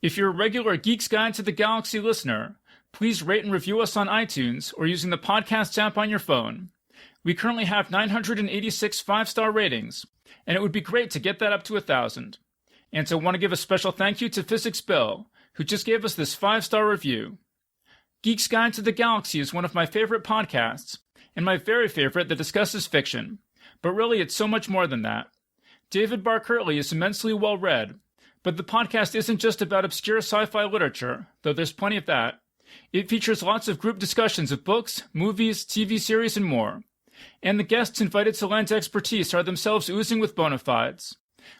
If you're a regular Geek's Guide to the Galaxy listener, please rate and review us on iTunes or using the podcast app on your phone. We currently have 986 5-star ratings, and it would be great to get that up to 1,000. And so I want to give a special thank you to Physics Bill, who just gave us this 5-star review. Geek's Guide to the Galaxy is one of my favorite podcasts, and my very favorite that discusses fiction. But really, it's so much more than that. David Barr Kirtley is immensely well-read, but the podcast isn't just about obscure sci-fi literature, though there's plenty of that. It features lots of group discussions of books, movies, TV series, and more. And the guests invited to lend expertise are themselves oozing with bona fides.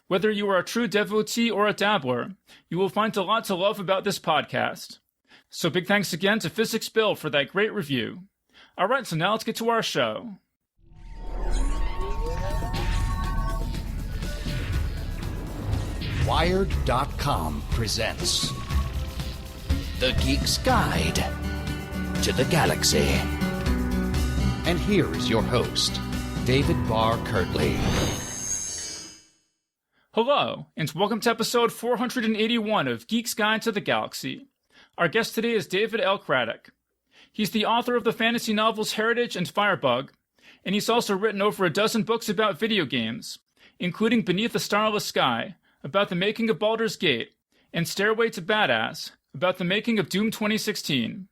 Whether you are a true devotee or a dabbler, you will find a lot to love about this podcast. So big thanks again to Physics Bill for that great review. All right, so now let's get to our show. Wired.com presents The Geek's Guide to the Galaxy. And here is your host, David Barr Kirtley. Hello, and welcome to episode 481 of Geek's Guide to the Galaxy. Our guest today is David L. Craddock. He's the author of the fantasy novels Heritage and Firebug, and he's also written over a dozen books about video games, including Beneath a Starless Sky, about the making of Baldur's Gate, and Stairway to Badass, about the making of Doom 2016.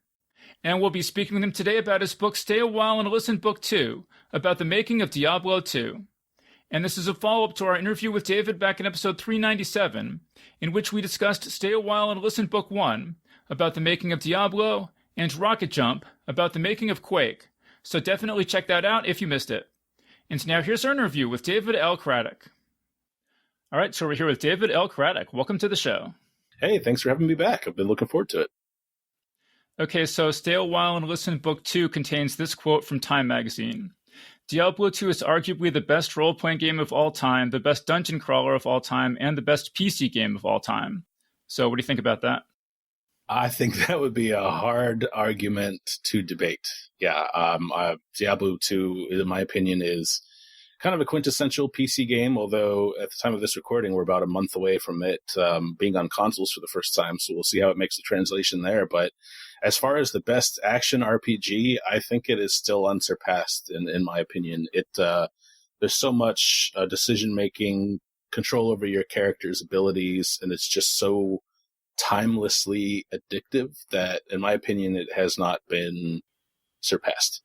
And we'll be speaking with him today about his book Stay a While and Listen Book 2, about the making of Diablo 2. And this is a follow-up to our interview with David back in episode 397, in which we discussed Stay a While and Listen Book 1, about the making of Diablo, and Rocket Jump, about the making of Quake. So definitely check that out if you missed it. And now here's our interview with David L. Craddock. All right, so we're here with David L. Craddock. Welcome to the show. Hey, thanks for having me back. I've been looking forward to it. Okay, so Stay a While and Listen Book 2 contains this quote from Time magazine. Diablo 2 is arguably the best role-playing game of all time, the best dungeon crawler of all time, and the best PC game of all time. So what do you think about that? I think that would be a hard argument to debate. Yeah, Diablo 2, in my opinion, is kind of a quintessential PC game, although at the time of this recording, we're about a month away from it being on consoles for the first time, so we'll see how it makes the translation there. But as far as the best action RPG, I think it is still unsurpassed, in my opinion. There's so much decision-making, control over your character's abilities, and it's just so timelessly addictive that, in my opinion, it has not been surpassed.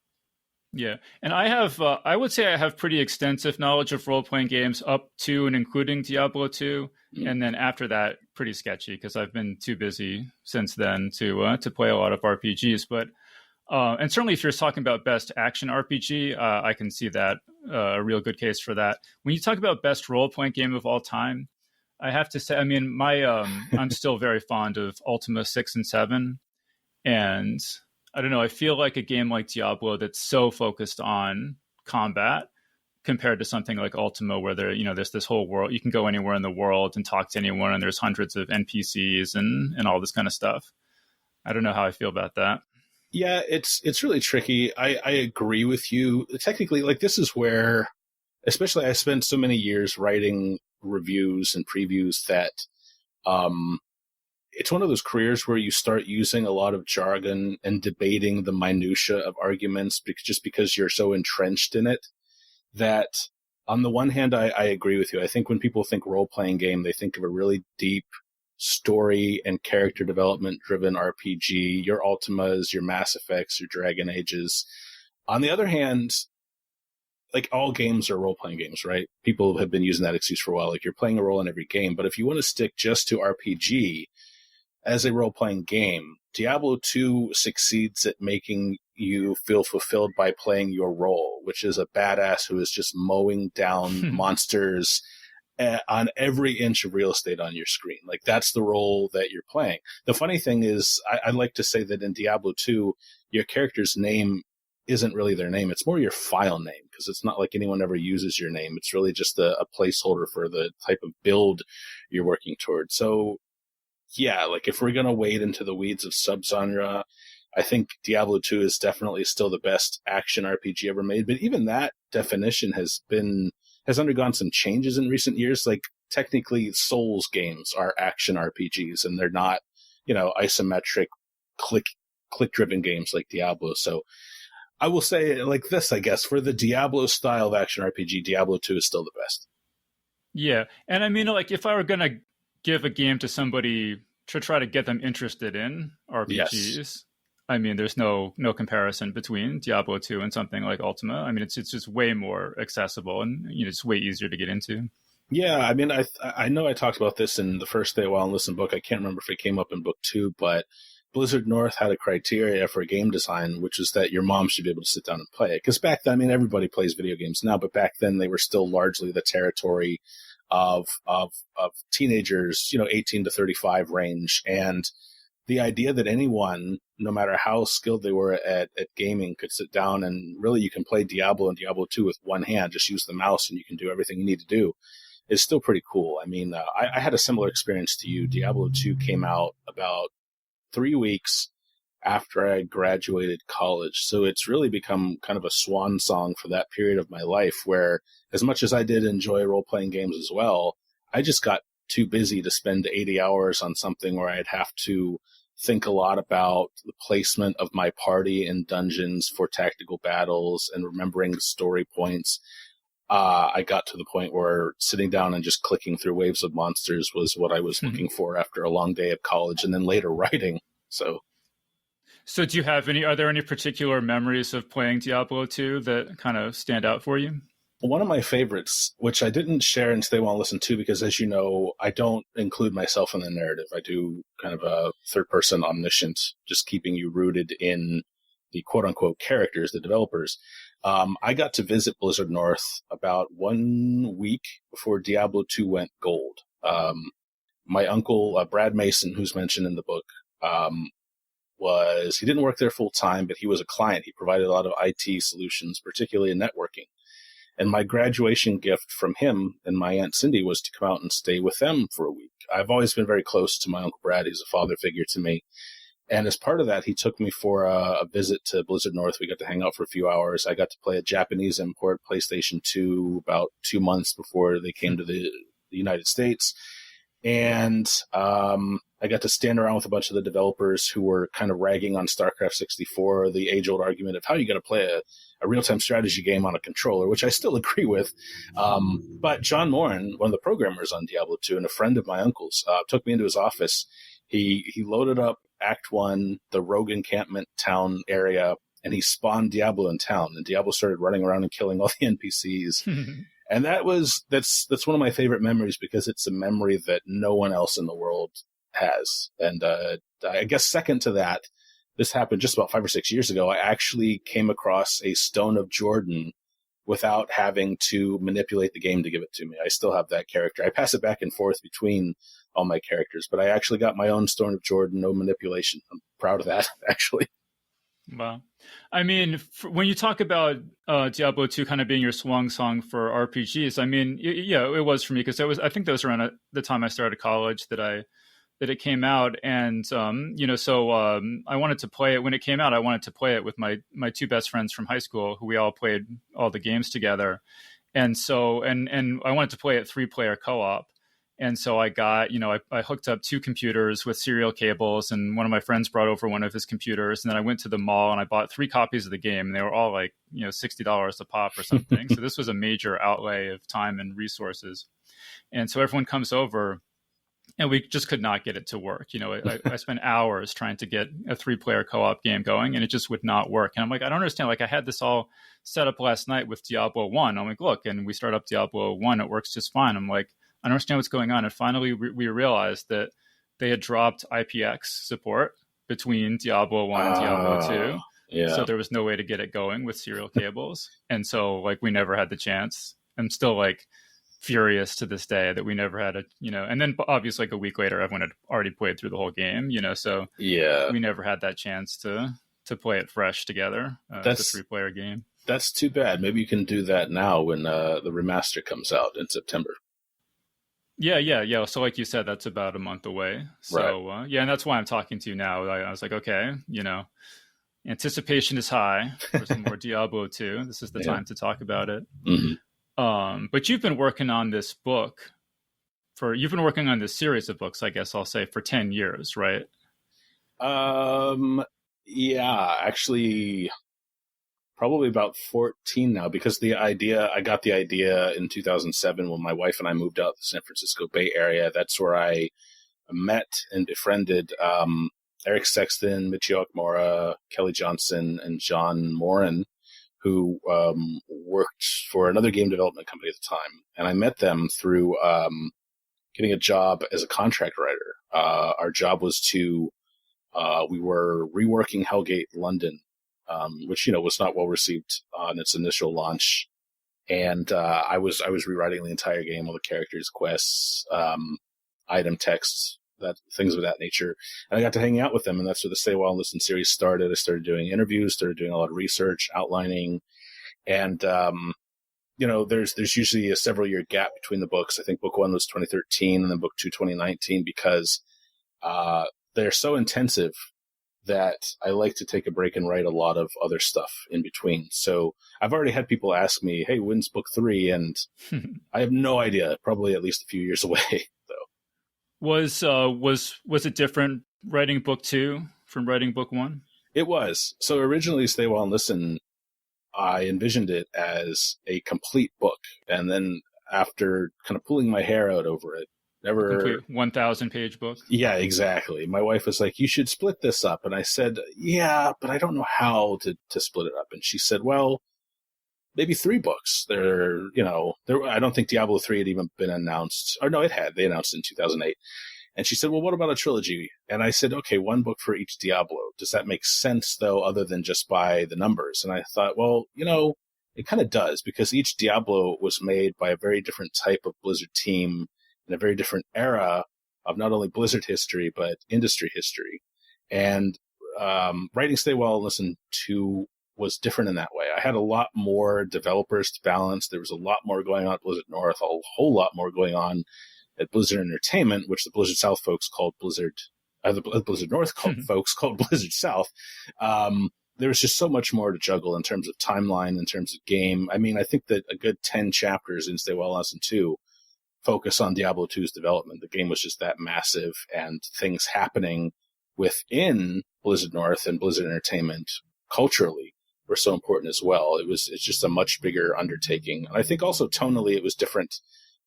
Yeah, and I would say I have pretty extensive knowledge of role-playing games up to and including Diablo 2, and then after that, pretty sketchy because I've been too busy since then to play a lot of RPGs. But and certainly if you're talking about best action RPG, I can see that a real good case for that. When you talk about best role-playing game of all time, I have to say, I mean, I'm still very fond of Ultima 6 and 7, and I don't know, I feel like a game like Diablo that's so focused on combat compared to something like Ultima where there's this whole world, you can go anywhere in the world and talk to anyone, and there's hundreds of NPCs and all this kind of stuff. I don't know how I feel about that. Yeah, it's really tricky. I agree with you. Technically, like, this is where, especially I spent so many years writing reviews and previews that it's one of those careers where you start using a lot of jargon and debating the minutia of arguments just because you're so entrenched in it, that on the one hand, I agree with you. I think when people think role-playing game, they think of a really deep story and character development driven RPG, your Ultimas, your Mass Effects, your Dragon Ages. On the other hand, like, all games are role-playing games, right? People have been using that excuse for a while. Like, you're playing a role in every game. But if you want to stick just to RPG as a role-playing game, Diablo 2 succeeds at making you feel fulfilled by playing your role, which is a badass who is just mowing down monsters on every inch of real estate on your screen. Like, that's the role that you're playing. The funny thing is, I like to say that in Diablo 2, your character's name isn't really their name. It's more your file name, because it's not like anyone ever uses your name. It's really just a placeholder for the type of build you're working toward. So, yeah, like, if we're going to wade into the weeds of subgenre, I think Diablo 2 is definitely still the best action RPG ever made. But even that definition has undergone some changes in recent years. Like, technically Souls games are action RPGs, and they're not, isometric click-driven games like Diablo. So I will say it like this, I guess, for the Diablo style of action RPG, Diablo 2 is still the best. Yeah. And I mean, like, if I were going to give a game to somebody to try to get them interested in RPGs, yes. I mean, there's no comparison between Diablo 2 and something like Ultima. I mean, it's just way more accessible, and it's way easier to get into. Yeah, I mean, I know I talked about this in the first Stay a While and Listen book. I can't remember if it came up in book 2, but Blizzard North had a criteria for game design, which is that your mom should be able to sit down and play it. Because back then, I mean, everybody plays video games now, but back then they were still largely the territory of teenagers, 18 to 35 range. And the idea that anyone, no matter how skilled they were at gaming, could sit down and really you can play Diablo and Diablo 2 with one hand, just use the mouse and you can do everything you need to do, is still pretty cool. I mean, I had a similar experience to you. Diablo 2 came out about 3 weeks after I graduated college. So it's really become kind of a swan song for that period of my life where, as much as I did enjoy role-playing games as well, I just got too busy to spend 80 hours on something where I'd have to think a lot about the placement of my party in dungeons for tactical battles and remembering story points. I got to the point where sitting down and just clicking through waves of monsters was what I was looking for after a long day of college and then later writing. So do you have are there any particular memories of playing Diablo 2 that kind of stand out for you? One of my favorites, which I didn't share in Stay a While and Listen to, because as you know, I don't include myself in the narrative. I do kind of a third-person omniscient, just keeping you rooted in the quote-unquote characters, the developers. I got to visit Blizzard North about 1 week before Diablo 2 went gold. My uncle, Brad Mason, who's mentioned in the book, he didn't work there full time, but he was a client. He provided a lot of IT solutions, particularly in networking. And my graduation gift from him and my Aunt Cindy was to come out and stay with them for a week. I've always been very close to my Uncle Brad. He's a father figure to me. And as part of that, he took me for a visit to Blizzard North. We got to hang out for a few hours. I got to play a Japanese import PlayStation 2 about 2 months before they came to the United States. And I got to stand around with a bunch of the developers who were kind of ragging on StarCraft 64, the age-old argument of how you got to play a real-time strategy game on a controller, which I still agree with. But John Morin, one of the programmers on Diablo 2 and a friend of my uncle's, took me into his office. He loaded up Act 1, the rogue encampment town area, and he spawned Diablo in town. And Diablo started running around and killing all the NPCs. And that's one of my favorite memories because it's a memory that no one else in the world has. And I guess second to that, this happened just about 5 or 6 years ago. I actually came across a Stone of Jordan without having to manipulate the game to give it to me. I still have that character. I pass it back and forth between all my characters, but I actually got my own Stone of Jordan, no manipulation. I'm proud of that, actually. Wow. I mean, when you talk about Diablo 2 kind of being your swan song for RPGs, I mean, it was for me because I think that was around the time I started college that it came out. And, I wanted to play it when it came out. I wanted to play it with my two best friends from high school who we all played all the games together. And so, and I wanted to play it 3-player co-op. And so I got, I hooked up 2 computers with serial cables, and one of my friends brought over one of his computers. And then I went to the mall and I bought 3 copies of the game, and they were all like, $60 a pop or something. So this was a major outlay of time and resources. And so everyone comes over and we just could not get it to work. I spent hours trying to get a 3-player co-op game going, and it just would not work. And I'm like, I don't understand. Like, I had this all set up last night with Diablo 1. I'm like, look, and we start up Diablo 1. It works just fine. I'm like, I don't understand what's going on. And finally, we realized that they had dropped IPX support between Diablo 1 and Diablo 2. Yeah. So there was no way to get it going with serial cables. And so, we never had the chance. I'm still, furious to this day that we never had and then obviously, a week later, everyone had already played through the whole game, so yeah, we never had that chance to play it fresh together. It's a 3-player game. That's too bad. Maybe you can do that now when the remaster comes out in September. Yeah. So like you said, that's about a month away. So, right. And that's why I'm talking to you now. I was like, okay, anticipation is high for some more Diablo 2. This is the time to talk about it. Mm-hmm. But you've been working on this book you've been working on this series of books, I guess I'll say, for 10 years, right? Yeah, actually, probably about 14 now, because I got the idea in 2007 when my wife and I moved out to the San Francisco Bay Area. That's where I met and befriended Eric Sexton, Michio Okumura, Kelly Johnson, and John Morin, who worked for another game development company at the time. And I met them through getting a job as a contract writer. Our job was to, we were reworking Hellgate London, which, was not well received on its initial launch. And I was rewriting the entire game, all the characters, quests, item texts, things of that nature. And I got to hang out with them, and that's where the Stay Well and Listen series started. I started doing interviews, started doing a lot of research, outlining, and there's usually a several-year gap between the books. I think book 1 was 2013, and then book 2 2019, because they're so intensive that I like to take a break and write a lot of other stuff in between. So I've already had people ask me, "Hey, when's book 3?" And I have no idea. Probably at least a few years away. Was it different writing book 2 from writing book 1? It was. So originally, Stay Well and Listen, I envisioned it as a complete book, and then after kind of pulling my hair out over it, complete 1,000-page book. Yeah, exactly. My wife was like, "You should split this up," and I said, "Yeah, but I don't know how to split it up." And she said, "Well, maybe 3 books. I don't think Diablo 3 had even been announced. Or no, it had. They announced it in 2008. And she said, "Well, what about a trilogy?" And I said, "Okay, 1 book for each Diablo. Does that make sense, though, other than just by the numbers?" And I thought, well, it kind of does, because each Diablo was made by a very different type of Blizzard team in a very different era of not only Blizzard history, but industry history. And writing Stay Well and Listen 2 was different in that way. I had a lot more developers to balance. There was a lot more going on at Blizzard North, a whole lot more going on at Blizzard Entertainment, which the Blizzard South folks called Blizzard, the Blizzard North folks called Blizzard South. There was just so much more to juggle in terms of timeline, in terms of game. I mean, I think that a good 10 chapters in Stay Well and Listen 2 focus on Diablo 2's development. The game was just that massive, and things happening within Blizzard North and Blizzard Entertainment culturally were so important as well. It's just a much bigger undertaking. And I think also tonally it was different.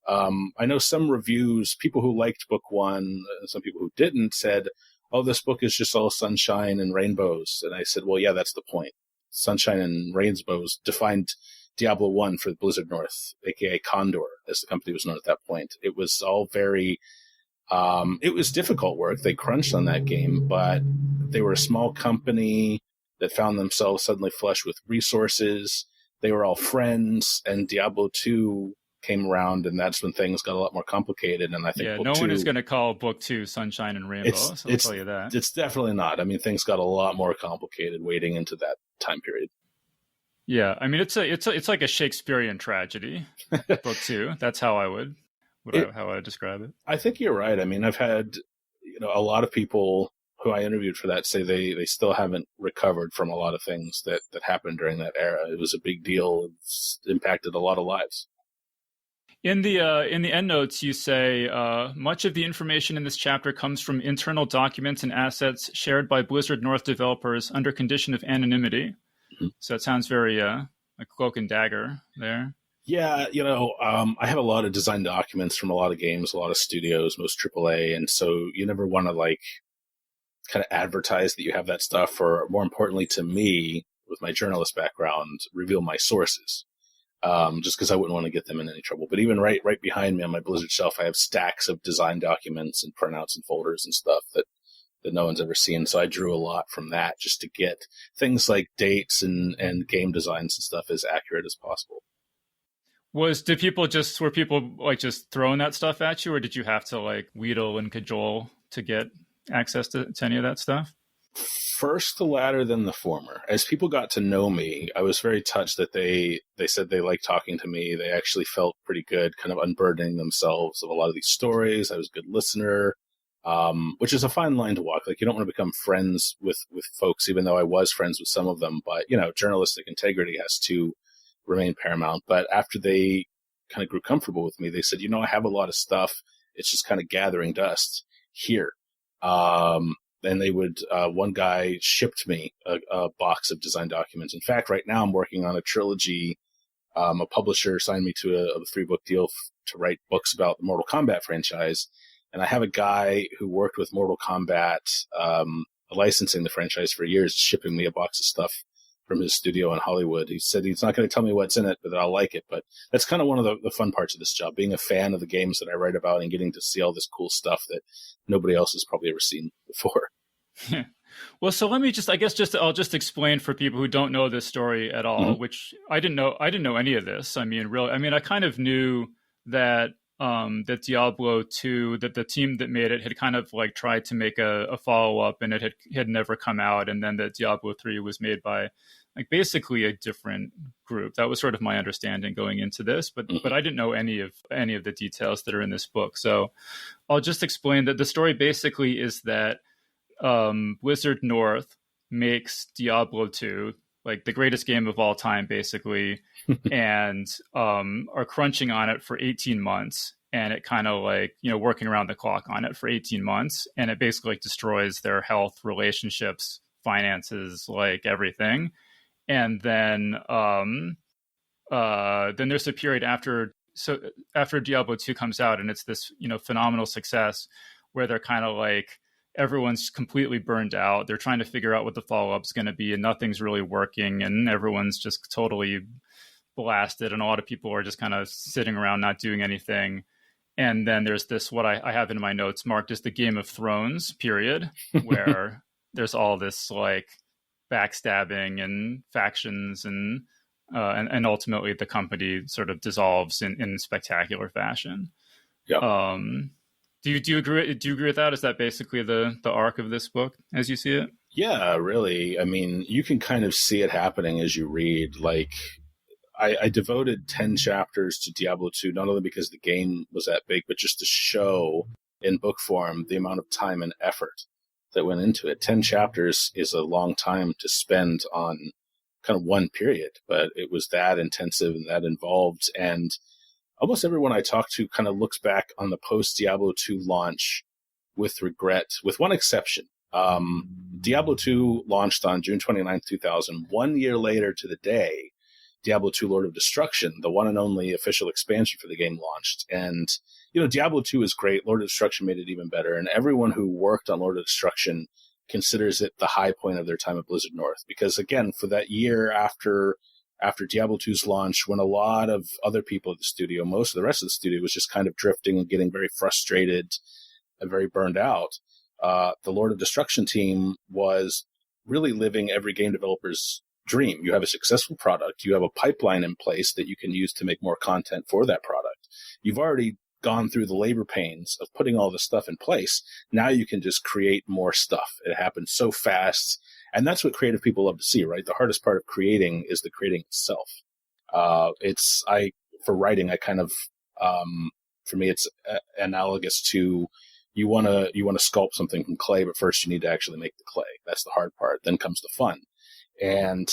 I know some reviews, people who liked book 1, some people who didn't, said, "Oh, this book is just all sunshine and rainbows." And I said, well, yeah, that's the point. Sunshine and rainbows defined Diablo 1 for Blizzard North, aka Condor, as the company was known at that point. It was all very, it was difficult work. They crunched on that game, but they were a small company that found themselves suddenly flush with resources. They were all friends, and Diablo 2 came around, and that's when things got a lot more complicated. And I think no one is going to call book 2 Sunshine and Rainbows. I'll tell you that. It's definitely not. I mean, things got a lot more complicated wading into that time period. Yeah, I mean, it's like a Shakespearean tragedy, book 2. That's how I would describe it. I think you're right. I mean, I've had a lot of people who I interviewed for that say they still haven't recovered from a lot of things that happened during that era. It was a big deal. It's impacted a lot of lives. In the endnotes, you say much of the information in this chapter comes from internal documents and assets shared by Blizzard North developers under condition of anonymity. Mm-hmm. So it sounds very like cloak and dagger there. Yeah, I have a lot of design documents from a lot of games, a lot of studios, most AAA, and so you never want to kind of advertise that you have that stuff, or more importantly to me, with my journalist background, reveal my sources. Just because I wouldn't want to get them in any trouble. But even right behind me on my Blizzard shelf, I have stacks of design documents and printouts and folders and stuff that no one's ever seen. So I drew a lot from that just to get things like dates and game designs and stuff as accurate as possible. Were people just throwing that stuff at you, or did you have to wheedle and cajole to get access to any of that stuff? First the latter, then the former. As people got to know me, I was very touched that they said they liked talking to me. They actually felt pretty good, kind of unburdening themselves of a lot of these stories. I was a good listener, which is a fine line to walk. You don't want to become friends with folks, even though I was friends with some of them. But, journalistic integrity has to remain paramount. But after they kind of grew comfortable with me, they said, I have a lot of stuff It's just kind of gathering dust here. And they would, one guy shipped me a box of design documents. In fact, right now I'm working on a trilogy. A publisher signed me to a 3-book deal to write books about the Mortal Kombat franchise. And I have a guy who worked with Mortal Kombat, licensing the franchise for years, shipping me a box of stuff from his studio in Hollywood. He said he's not going to tell me what's in it, but that I'll like it. But that's kind of one of the fun parts of this job, being a fan of the games that I write about and getting to see all this cool stuff that nobody else has probably ever seen before. Well, so let me I'll just explain for people who don't know this story at all, which I didn't know any of this. I mean, really, I kind of knew that that Diablo 2, that the team that made it had kind of like tried to make a follow-up, and it had never come out. And then that Diablo 3 was made by like basically a different group. That was sort of my understanding going into this, but I didn't know any of the details that are in this book. So I'll just explain that the story basically is that Blizzard North makes Diablo 2, like the greatest game of all time, basically, and are crunching on it for 18 months. And it kind of like, working around the clock on it for 18 months. And it basically like destroys their health, relationships, finances, like everything. And then there's a period after Diablo 2 comes out, and it's this, phenomenal success where they're kind of like, everyone's completely burned out. They're trying to figure out what the follow-up is going to be, and nothing's really working, and everyone's just totally blasted, and a lot of people are just kind of sitting around not doing anything. And then there's this, what I have in my notes marked as the Game of Thrones period, where there's all this like backstabbing and factions, and ultimately the company sort of dissolves in spectacular fashion. Yeah. Do you agree? Do you agree with that? Is that basically the arc of this book as you see it? Yeah, really. I mean, you can kind of see it happening as you read. Like, I devoted 10 chapters to Diablo 2, not only because the game was that big, but just to show in book form the amount of time and effort that went into it. 10 chapters is a long time to spend on kind of one period, but it was that intensive and that involved. And almost everyone I talk to kind of looks back on the post-Diablo 2 launch with regret, with one exception. Diablo 2 launched on June 29th, 2000. 1 year later to the day, Diablo 2 Lord of Destruction, the one and only official expansion for the game, launched. And, Diablo 2 is great. Lord of Destruction made it even better. And everyone who worked on Lord of Destruction considers it the high point of their time at Blizzard North. Because, again, for that year after Diablo 2's launch, when a lot of other people at the studio, most of the rest of the studio, was just kind of drifting and getting very frustrated and very burned out, the Lord of Destruction team was really living every game developer's dream. You have a successful product. You have a pipeline in place that you can use to make more content for that product. You've already gone through the labor pains of putting all this stuff in place. Now you can just create more stuff. It happens so fast. And that's what creative people love to see, right? The hardest part of creating is the creating itself. For writing, I kind of, for me, it's analogous to you want to sculpt something from clay, but first you need to actually make the clay. That's the hard part. Then comes the fun. And,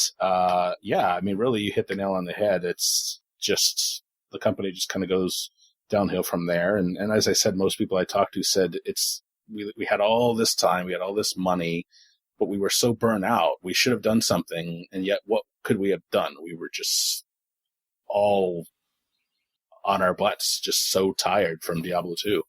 really you hit the nail on the head. It's just, the company just kind of goes downhill from there. And as I said, most people I talked to said we had all this time, we had all this money, but we were so burnt out. We should have done something. And yet what could we have done? We were just all on our butts, just so tired from Diablo 2.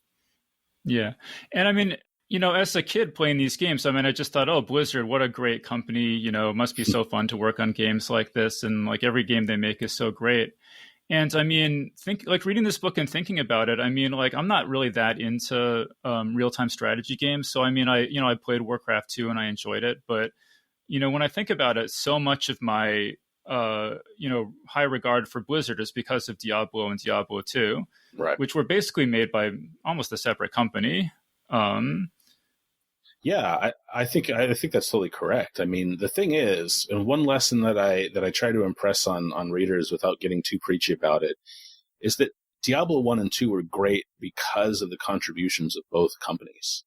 Yeah. And as a kid playing these games, I just thought, oh, Blizzard, what a great company. It must be so fun to work on games like this. And like every game they make is so great. And reading this book and thinking about it, I'm not really that into real-time strategy games. So, I played Warcraft 2 and I enjoyed it. But, when I think about it, so much of my, high regard for Blizzard is because of Diablo and Diablo 2, right, which were basically made by almost a separate company. Yeah, I think that's totally correct. The thing is, and one lesson that I try to impress on readers without getting too preachy about it, is that Diablo 1 and 2 were great because of the contributions of both companies.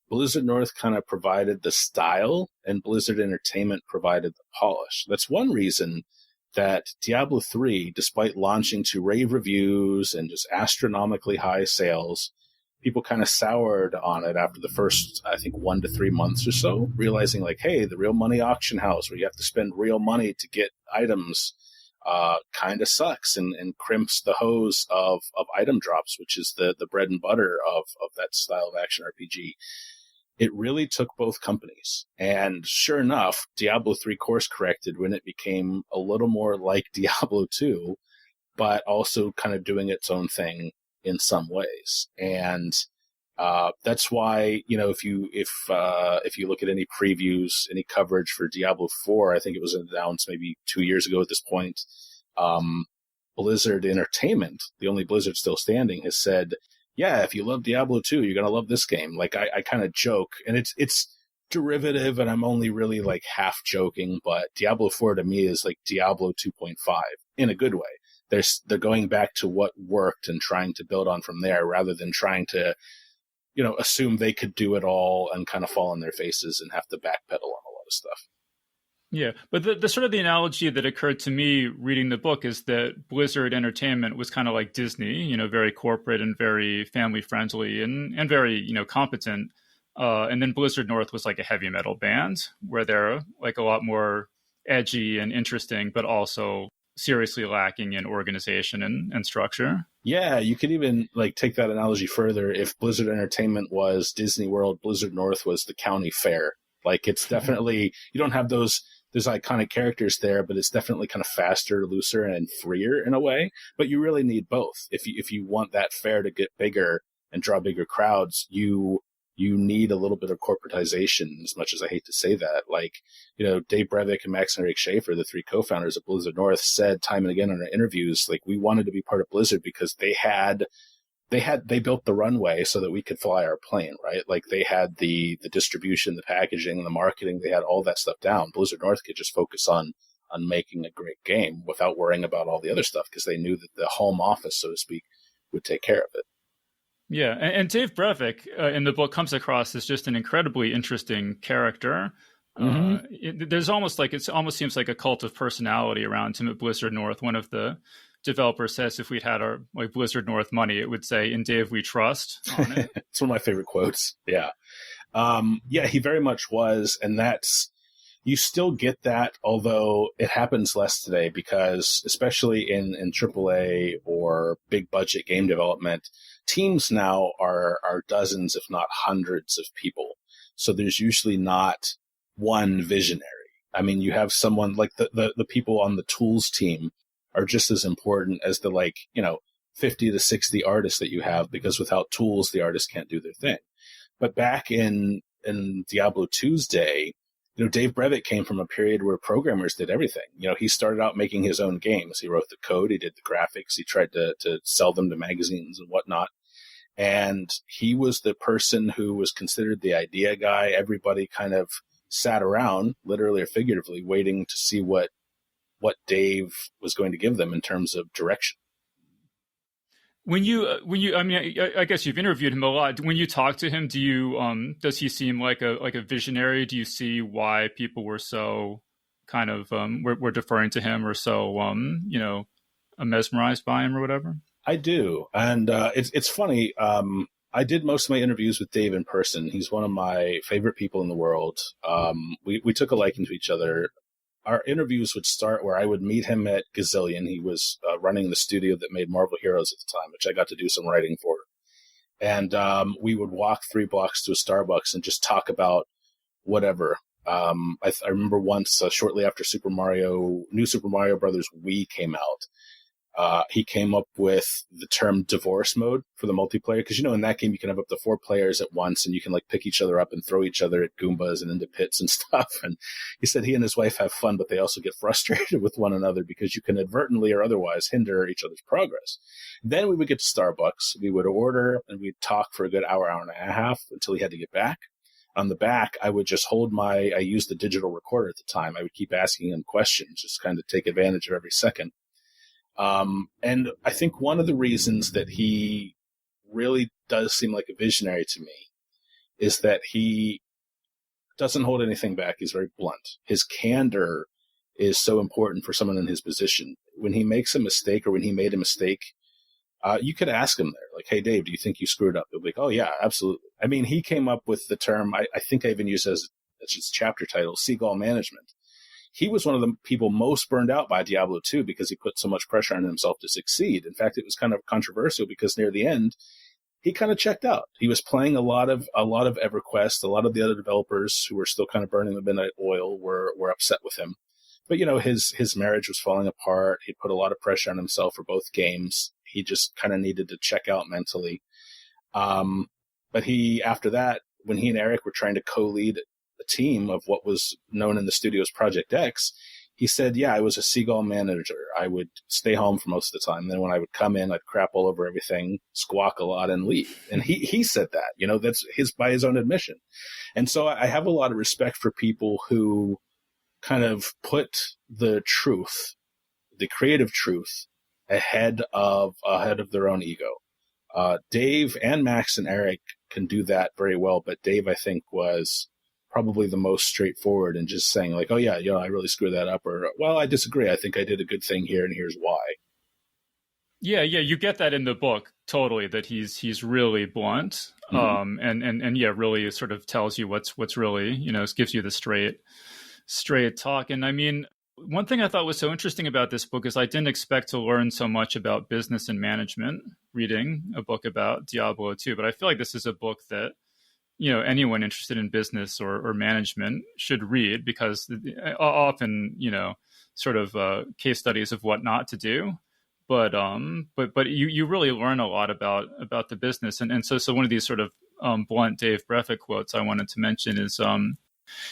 Blizzard North kind of provided the style, and Blizzard Entertainment provided the polish. That's one reason that Diablo 3, despite launching to rave reviews and just astronomically high sales, people kind of soured on it after the first, I think, 1 to 3 months or so, realizing like, hey, the real money auction house where you have to spend real money to get items kind of sucks and crimps the hose of item drops, which is the bread and butter of that style of action RPG. It really took both companies. And sure enough, Diablo 3 course corrected when it became a little more like Diablo 2, but also kind of doing its own thing in some ways. And that's why, if you look at any previews, any coverage for Diablo 4, I think it was announced maybe 2 years ago at this point, Blizzard Entertainment, the only Blizzard still standing, has said, yeah, if you love Diablo 2, you're going to love this game. Like, I kind of joke, and it's derivative, and I'm only really like half joking, but Diablo 4 to me is like Diablo 2.5 in a good way. They're going back to what worked and trying to build on from there rather than trying to, assume they could do it all and kind of fall on their faces and have to backpedal on a lot of stuff. Yeah, but the sort of the analogy that occurred to me reading the book is that Blizzard Entertainment was kind of like Disney, very corporate and very family friendly and very, competent. And then Blizzard North was like a heavy metal band where they're like a lot more edgy and interesting, but also seriously lacking in organization and structure. Yeah, you could even like take that analogy further. If Blizzard Entertainment was Disney World, Blizzard North was the county fair. Like, it's definitely, you don't have those iconic characters there, but it's definitely kind of faster, looser, and freer in a way. But you really need both. If you want that fair to get bigger and draw bigger crowds, you need a little bit of corporatization, as much as I hate to say that. Like, Dave Brevik and Max Henrik Schaefer, the three co-founders of Blizzard North, said time and again in our interviews, like, we wanted to be part of Blizzard because they built the runway so that we could fly our plane, right? Like, they had the distribution, the packaging, the marketing, they had all that stuff down. Blizzard North could just focus on making a great game without worrying about all the other stuff because they knew that the home office, so to speak, would take care of it. Yeah, and Dave Brevik in the book comes across as just an incredibly interesting character. There's almost seems like a cult of personality around him at Blizzard North. One of the developer says if we'd had our like Blizzard North money, it would say "In Dave we trust" on it. It's one of my favorite quotes. Yeah. He very much was. And you still get that, although it happens less today because especially in AAA or big budget game development, teams now are dozens, if not hundreds of people. So there's usually not one visionary. I mean, you have someone like the people on the tools team are just as important as the 50 to 60 artists that you have, because without tools, the artists can't do their thing. But back in Diablo 2's day, Dave Brevik came from a period where programmers did everything. He started out making his own games. He wrote the code, he did the graphics, he tried to sell them to magazines and whatnot. And he was the person who was considered the idea guy. Everybody kind of sat around, literally or figuratively, waiting to see what Dave was going to give them in terms of direction. When you, I mean, I guess you've interviewed him a lot. When you talk to him, do you, does he seem like a visionary? Do you see why people were so kind of, were deferring to him or so, mesmerized by him or whatever? I do. And, it's funny. I did most of my interviews with Dave in person. He's one of my favorite people in the world. We took a liking to each other. Our interviews would start where I would meet him at Gazillion. He was running the studio that made Marvel Heroes at the time, which I got to do some writing for. And we would walk 3 blocks to a Starbucks and just talk about whatever. I remember once, shortly after New Super Mario Brothers Wii came out, he came up with the term divorce mode for the multiplayer. Because, in that game, you can have up to 4 players at once and you can pick each other up and throw each other at Goombas and into pits and stuff. And he said he and his wife have fun, but they also get frustrated with one another because you can inadvertently or otherwise hinder each other's progress. Then we would get to Starbucks. We would order and we'd talk for a good hour and a half until he had to get back. On the back, I would just I used the digital recorder at the time. I would keep asking him questions, just kind of take advantage of every second. And I think one of the reasons that he really does seem like a visionary to me is that he doesn't hold anything back. He's very blunt. His candor is so important for someone in his position. When he makes a mistake or when he made a mistake, You could ask him there, like, hey, Dave, do you think you screwed up? He'll be like, oh, yeah, absolutely. I mean, he came up with the term, I think I even used as its chapter title, seagull management. He was one of the people most burned out by Diablo 2 because he put so much pressure on himself to succeed. In fact, it was kind of controversial because near the end, he kind of checked out. He was playing a lot of EverQuest. A lot of the other developers who were still kind of burning the midnight oil were upset with him. But, his marriage was falling apart. He put a lot of pressure on himself for both games. He just kind of needed to check out mentally. But after that, when he and Eric were trying to co-lead a team of what was known in the studio as Project X, he said, yeah, I was a seagull manager. I would stay home for most of the time. Then when I would come in, I'd crap all over everything, squawk a lot, and leave. And he said that, that's by his own admission. And so I have a lot of respect for people who kind of put the truth, the creative truth, ahead of their own ego. Dave and Max and Eric can do that very well, but Dave, I think, was probably the most straightforward and just saying like, oh yeah, I really screwed that up, or, well, I disagree. I think I did a good thing here and here's why. Yeah. You get that in the book totally, that he's really blunt. And yeah, really sort of tells you what's really, gives you the straight talk. And I mean, one thing I thought was so interesting about this book is I didn't expect to learn so much about business and management reading a book about Diablo 2, but I feel like this is a book that, anyone interested in business or management should read, because often, sort of case studies of what not to do. But you really learn a lot about the business. And so one of these sort of blunt Dave Breathitt quotes I wanted to mention is,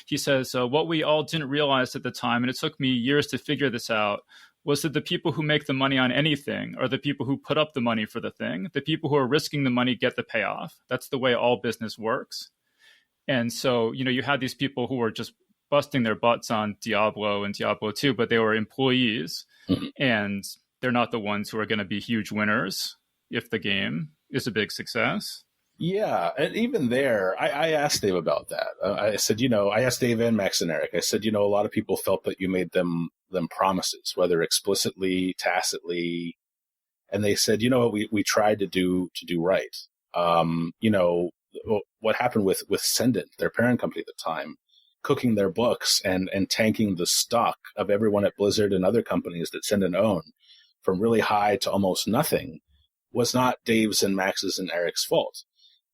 he says, what we all didn't realize at the time, and it took me years to figure this out, was that the people who make the money on anything are the people who put up the money for the thing. The people who are risking the money get the payoff. That's the way all business works. And so, you had these people who were just busting their butts on Diablo and Diablo 2, but they were employees, and they're not the ones who are going to be huge winners if the game is a big success. Yeah, and even there, I asked Dave about that. I said, I asked Dave and Max and Eric, I said, a lot of people felt that you made them promises, whether explicitly, tacitly, and they said, we tried to do right. What happened with Sendent, their parent company at the time, cooking their books and tanking the stock of everyone at Blizzard and other companies that Sendent owned from really high to almost nothing, was not Dave's and Max's and Eric's fault.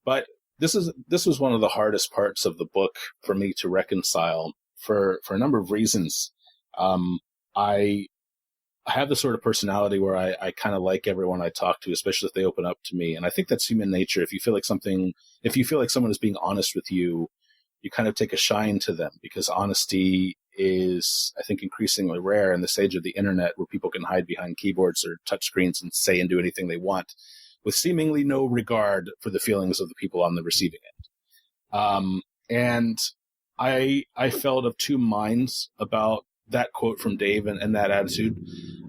But this was one of the hardest parts of the book for me to reconcile for a number of reasons. I have the sort of personality where I kind of like everyone I talk to, especially if they open up to me. And I think that's human nature. If you feel like someone is being honest with you, you kind of take a shine to them, because honesty is, I think, increasingly rare in this age of the internet, where people can hide behind keyboards or touchscreens and say and do anything they want, with seemingly no regard for the feelings of the people on the receiving end. And I felt of two minds about that quote from Dave and that attitude.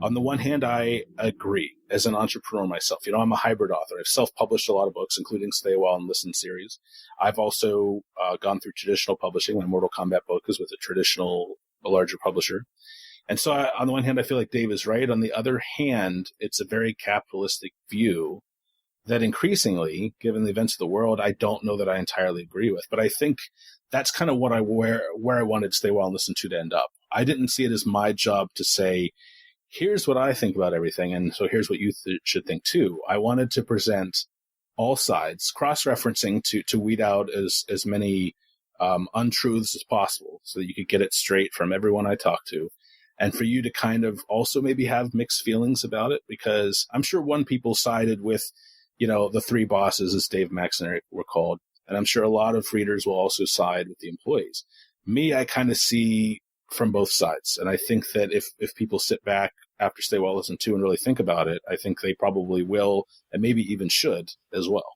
On the one hand, I agree as an entrepreneur myself. I'm a hybrid author. I've self-published a lot of books, including Stay a While and Listen series. I've also gone through traditional publishing. My Mortal Kombat book is with a larger publisher. And so on the one hand, I feel like Dave is right. On the other hand, it's a very capitalistic view that increasingly, given the events of the world, I don't know that I entirely agree with. But I think that's kind of what where I wanted Stay Well and Listen to end up. I didn't see it as my job to say, here's what I think about everything, and so here's what you should think too. I wanted to present all sides, cross-referencing to weed out as many untruths as possible, so that you could get it straight from everyone I talk to. And for you to kind of also maybe have mixed feelings about it, because I'm sure people sided with, the three bosses, as Dave, Max, and Eric were called. And I'm sure a lot of readers will also side with the employees. Me, I kind of see from both sides. And I think that if people sit back after Stay Well Listen to and really think about it, I think they probably will, and maybe even should as well.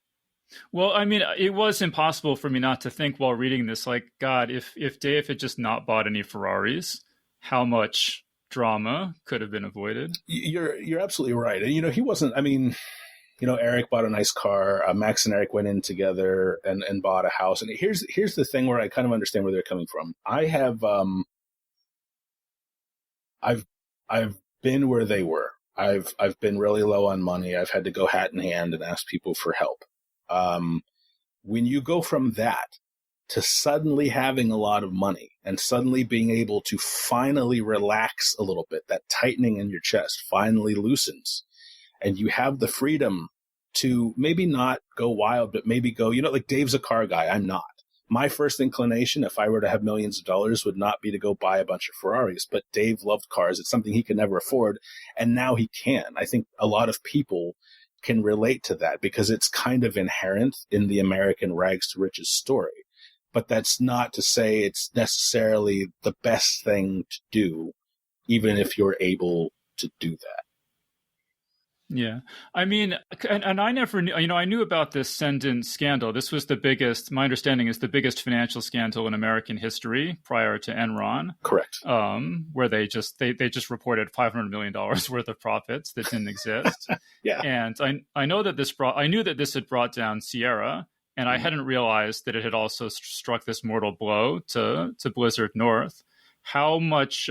Well, I mean, it was impossible for me not to think while reading this, like, God, if Dave had just not bought any Ferraris, how much drama could have been avoided? You're absolutely right. And, he wasn't, Eric bought a nice car. Max and Eric went in together and bought a house. And here's the thing where I kind of understand where they're coming from. I have, I've been where they were. I've been really low on money. I've had to go hat in hand and ask people for help. When you go from that to suddenly having a lot of money and suddenly being able to finally relax a little bit, that tightening in your chest finally loosens, and you have the freedom to maybe not go wild, but maybe go, like Dave's a car guy. I'm not. My first inclination, if I were to have millions of dollars, would not be to go buy a bunch of Ferraris, but Dave loved cars. It's something he could never afford, and now he can. I think a lot of people can relate to that because it's kind of inherent in the American rags to riches story. But that's not to say it's necessarily the best thing to do, even if you're able to do that. Yeah. I mean, and I never knew, I knew about this Cendant scandal. This was the biggest, my understanding is the biggest financial scandal in American history prior to Enron. Correct. Where they just reported $500 million worth of profits that didn't exist. Yeah. And I knew that this had brought down Sierra, and I hadn't realized that it had also struck this mortal blow to Blizzard North. How much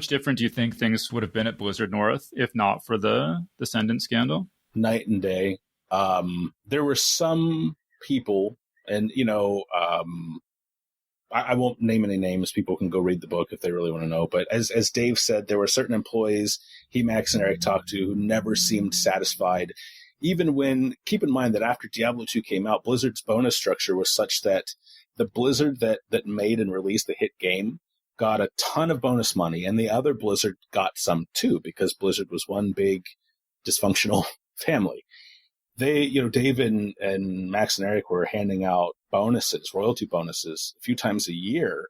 different do you think things would have been at Blizzard North if not for the Cendant scandal? Night and day. There were some people, and I won't name any names. People can go read the book if they really want to know. But as Dave said, there were certain employees he, Max, and Eric talked to who never seemed satisfied. Even when, keep in mind that after Diablo 2 came out, Blizzard's bonus structure was such that the Blizzard that made and released the hit game got a ton of bonus money, and the other Blizzard got some too, because Blizzard was one big dysfunctional family. They, Dave and Max and Eric were handing out bonuses, royalty bonuses, a few times a year.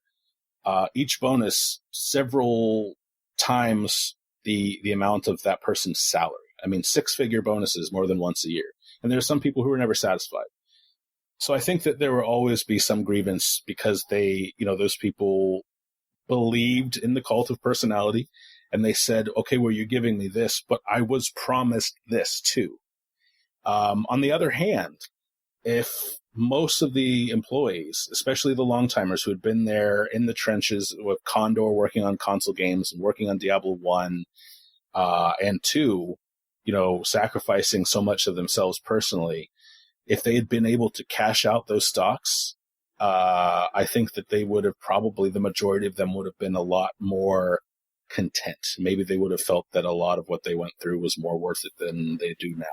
Each bonus several times the amount of that person's salary. I mean, 6-figure bonuses more than once a year. And there are some people who were never satisfied. So I think that there will always be some grievance because they, those people believed in the cult of personality, and they said, okay, well, you're giving me this, but I was promised this too. On the other hand, if most of the employees, especially the long-timers who had been there in the trenches with Condor working on console games and working on Diablo 1 and 2, sacrificing so much of themselves personally, if they had been able to cash out those stocks, I think that they would have probably, the majority of them would have been a lot more content. Maybe they would have felt that a lot of what they went through was more worth it than they do now.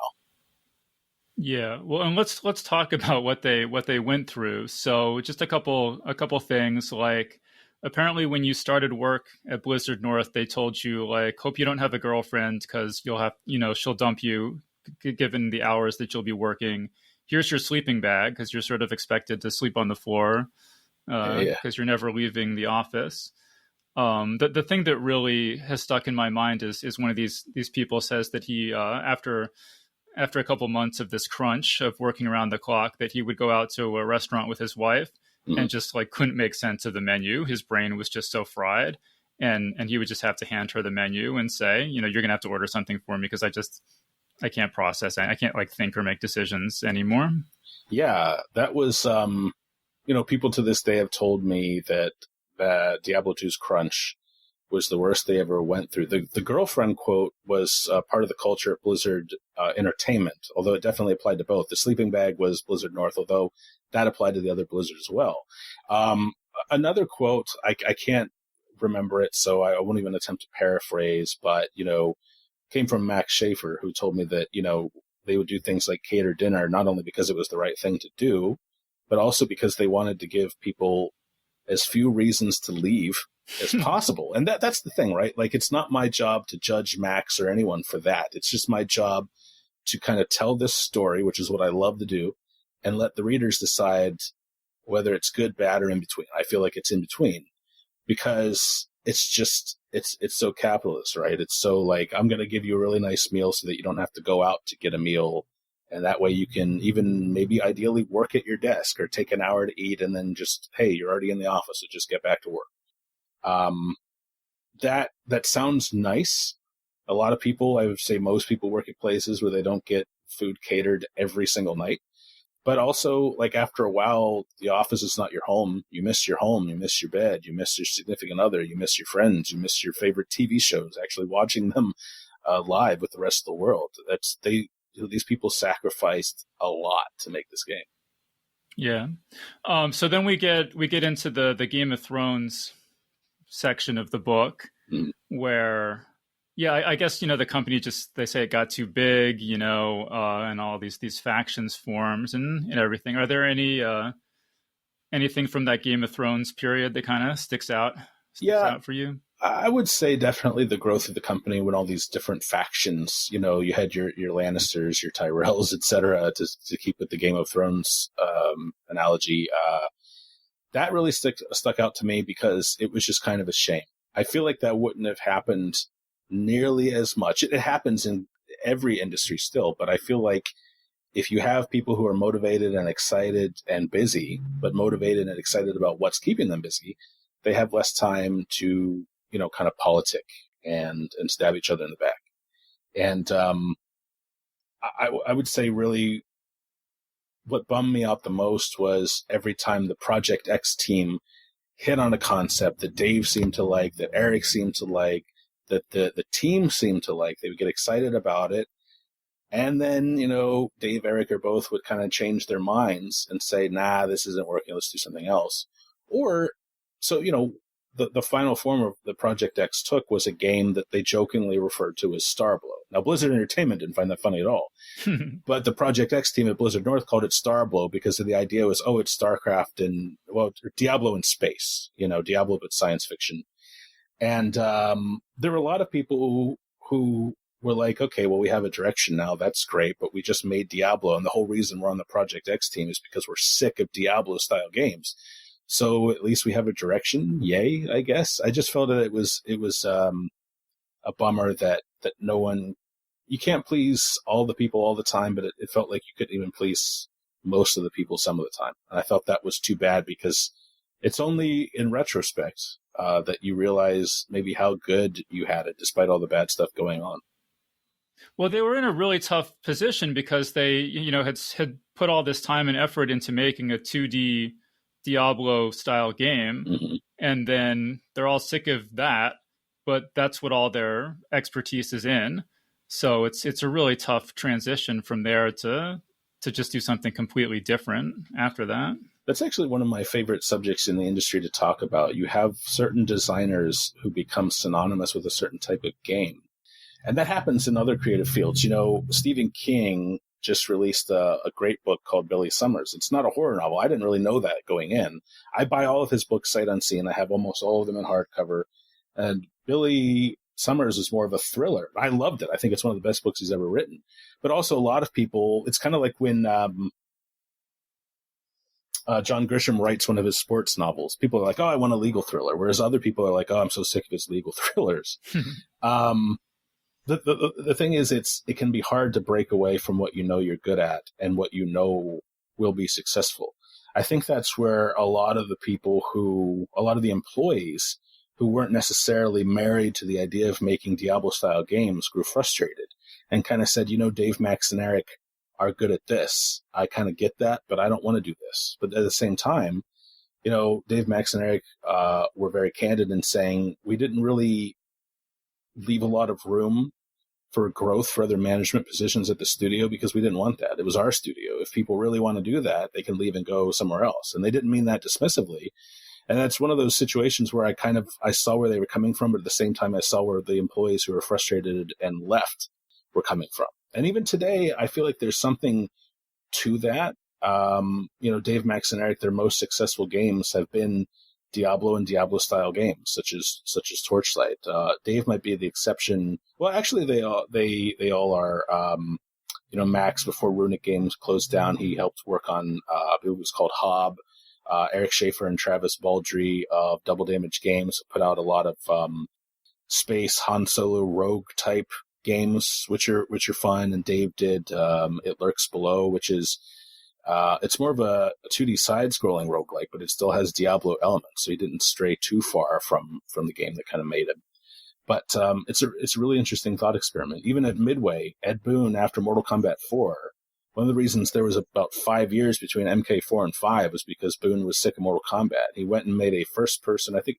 Yeah, well, and let's talk about what they went through. So just a couple things. Like, apparently when you started work at Blizzard North, they told you, like, hope you don't have a girlfriend because you'll have, she'll dump you given the hours that you'll be working. Here's your sleeping bag because you're sort of expected to sleep on the floor because you're never leaving the office. The thing that really has stuck in my mind is one of these people says that he after a couple months of this crunch of working around the clock, that he would go out to a restaurant with his wife and just like couldn't make sense of the menu. His brain was just so fried, and he would just have to hand her the menu and say, you're gonna have to order something for me because I can't process. I can't think or make decisions anymore. Yeah, that was, people to this day have told me that Diablo 2's crunch was the worst they ever went through. The girlfriend quote was part of the culture at Blizzard Entertainment, although it definitely applied to both. The sleeping bag was Blizzard North, although that applied to the other Blizzard as well. Another quote, I can't remember it, so I won't even attempt to paraphrase, but, came from Max Schaefer, who told me that, they would do things like cater dinner, not only because it was the right thing to do, but also because they wanted to give people as few reasons to leave as possible. And that's the thing, right? Like, it's not my job to judge Max or anyone for that. It's just my job to kind of tell this story, which is what I love to do, and let the readers decide whether it's good, bad, or in between. I feel like it's in between because it's so capitalist, right? It's so like, I'm going to give you a really nice meal so that you don't have to go out to get a meal. And that way you can even maybe ideally work at your desk or take an hour to eat and then just, hey, you're already in the office, so just get back to work. That sounds nice. A lot of people, I would say most people, work at places where they don't get food catered every single night. But also, like, after a while, the office is not your home. You miss your home. You miss your bed. You miss your significant other. You miss your friends. You miss your favorite TV shows, actually watching them live with the rest of the world. These people sacrificed a lot to make this game. Yeah. So then we get into the Game of Thrones section of the book, where, I guess, the company they say it got too big, and all these factions forms and everything. Are there anything from that Game of Thrones period that kind of sticks out for you? I would say definitely the growth of the company when all these different factions, you had your Lannisters, your Tyrells, etc., to keep with the Game of Thrones analogy. That really stuck out to me because it was just kind of a shame. I feel like that wouldn't have happened nearly as much. It happens in every industry still, but I feel like if you have people who are motivated and excited and busy, but motivated and excited about what's keeping them busy, they have less time to kind of politic and stab each other in the back. And I would say really what bummed me out the most was every time the Project X team hit on a concept that Dave seemed to like, that Eric seemed to like, that the team seemed to like, they would get excited about it. And then, Dave, Eric, or both would kind of change their minds and say, nah, this isn't working, let's do something else. Or, so, the final form of the Project X took was a game that they jokingly referred to as Starblow. Now, Blizzard Entertainment didn't find that funny at all. But the Project X team at Blizzard North called it Starblow because the idea was, it's StarCraft and, Diablo in space, Diablo but science fiction. And there were a lot of people who were like, okay, well, we have a direction now. That's great. But we just made Diablo. And the whole reason we're on the Project X team is because we're sick of Diablo-style games. So at least we have a direction. Yay, I guess. I just felt that it was a bummer that no one, you can't please all the people all the time, but it felt like you couldn't even please most of the people some of the time. And I thought that was too bad because it's only in retrospect that you realize maybe how good you had it despite all the bad stuff going on. Well, they were in a really tough position because they, had put all this time and effort into making a 2D Diablo-style game, and then they're all sick of that, but that's what all their expertise is in. So it's a really tough transition from there to just do something completely different after that. That's actually one of my favorite subjects in the industry to talk about. You have certain designers who become synonymous with a certain type of game. And that happens in other creative fields. Stephen King just released a great book called Billy Summers. It's not a horror novel. I didn't really know that going in. I buy all of his books sight unseen. I have almost all of them in hardcover. And Billy Summers is more of a thriller. I loved it. I think it's one of the best books he's ever written. But also a lot of people, it's kind of like when John Grisham writes one of his sports novels. People are like, I want a legal thriller. Whereas other people are like, I'm so sick of his legal thrillers. The thing is, it can be hard to break away from what you're good at and what will be successful. I think that's where a lot of the employees who weren't necessarily married to the idea of making Diablo-style games grew frustrated and kind of said, Dave, Max, and Eric are good at this. I kind of get that, but I don't want to do this. But at the same time, Dave, Max, and Eric were very candid in saying we didn't really leave a lot of room for growth for other management positions at the studio because we didn't want that. It was our studio. If people really want to do that, they can leave and go somewhere else. And they didn't mean that dismissively. And that's one of those situations where I saw where they were coming from, but at the same time, I saw where the employees who were frustrated and left were coming from. And even today, I feel like there's something to that. Dave, Max, and Eric, their most successful games have been Diablo and Diablo-style games, such as Torchlight. Dave might be the exception. Well, actually, they all are. Max, before Runic Games closed down, he helped work on it was called Hob. Eric Schaefer and Travis Baldry of Double Damage Games put out a lot of space Han Solo rogue type games, which are fun. And Dave did It Lurks Below, which is it's more of a 2D side-scrolling roguelike, but it still has Diablo elements, so he didn't stray too far from the game that kind of made him. But it's a really interesting thought experiment. Even at Midway, Ed Boon, after Mortal Kombat 4, one of the reasons there was about 5 years between MK4 and 5 was because Boon was sick of Mortal Kombat. He went and made a first-person, I think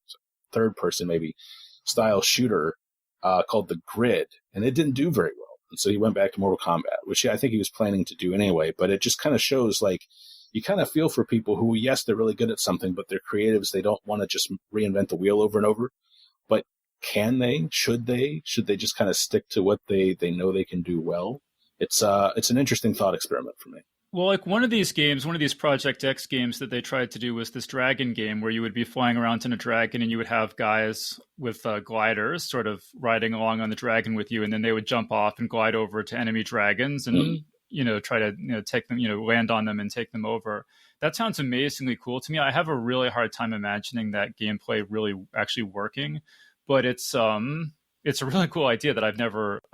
third-person maybe, style shooter called The Grid, and it didn't do very well. And so he went back to Mortal Kombat, which I think he was planning to do anyway. But it just kind of shows, like, you kind of feel for people who, yes, they're really good at something, but they're creatives. They don't want to just reinvent the wheel over and over. But can they? Should they? Should they just kind of stick to what they know they can do well? It's an interesting thought experiment for me. Well, like one of these Project X games that they tried to do was this dragon game where you would be flying around in a dragon and you would have guys with gliders sort of riding along on the dragon with you, and then they would jump off and glide over to enemy dragons and, try to, take them, land on them and take them over. That sounds amazingly cool to me. I have a really hard time imagining that gameplay really actually working, but it's a really cool idea that I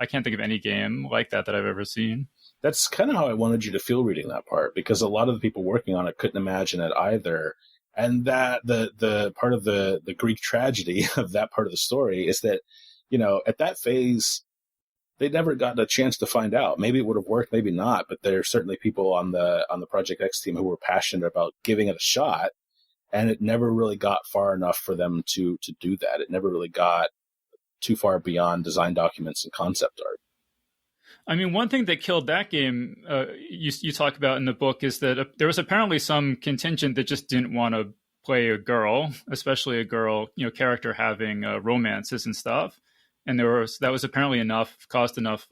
can't think of any game like that I've ever seen. That's kind of how I wanted you to feel reading that part, because a lot of the people working on it couldn't imagine it either. And that the part of the Greek tragedy of that part of the story is that, at that phase, they never got a chance to find out. Maybe it would have worked, maybe not, but there are certainly people on the Project X team who were passionate about giving it a shot, and it never really got far enough for them to do that. It never really got too far beyond design documents and concept art. I mean, one thing that killed that game, you talk about in the book, is that there was apparently some contingent that just didn't want to play a girl, especially a girl, character having romances and stuff. And that was apparently caused enough,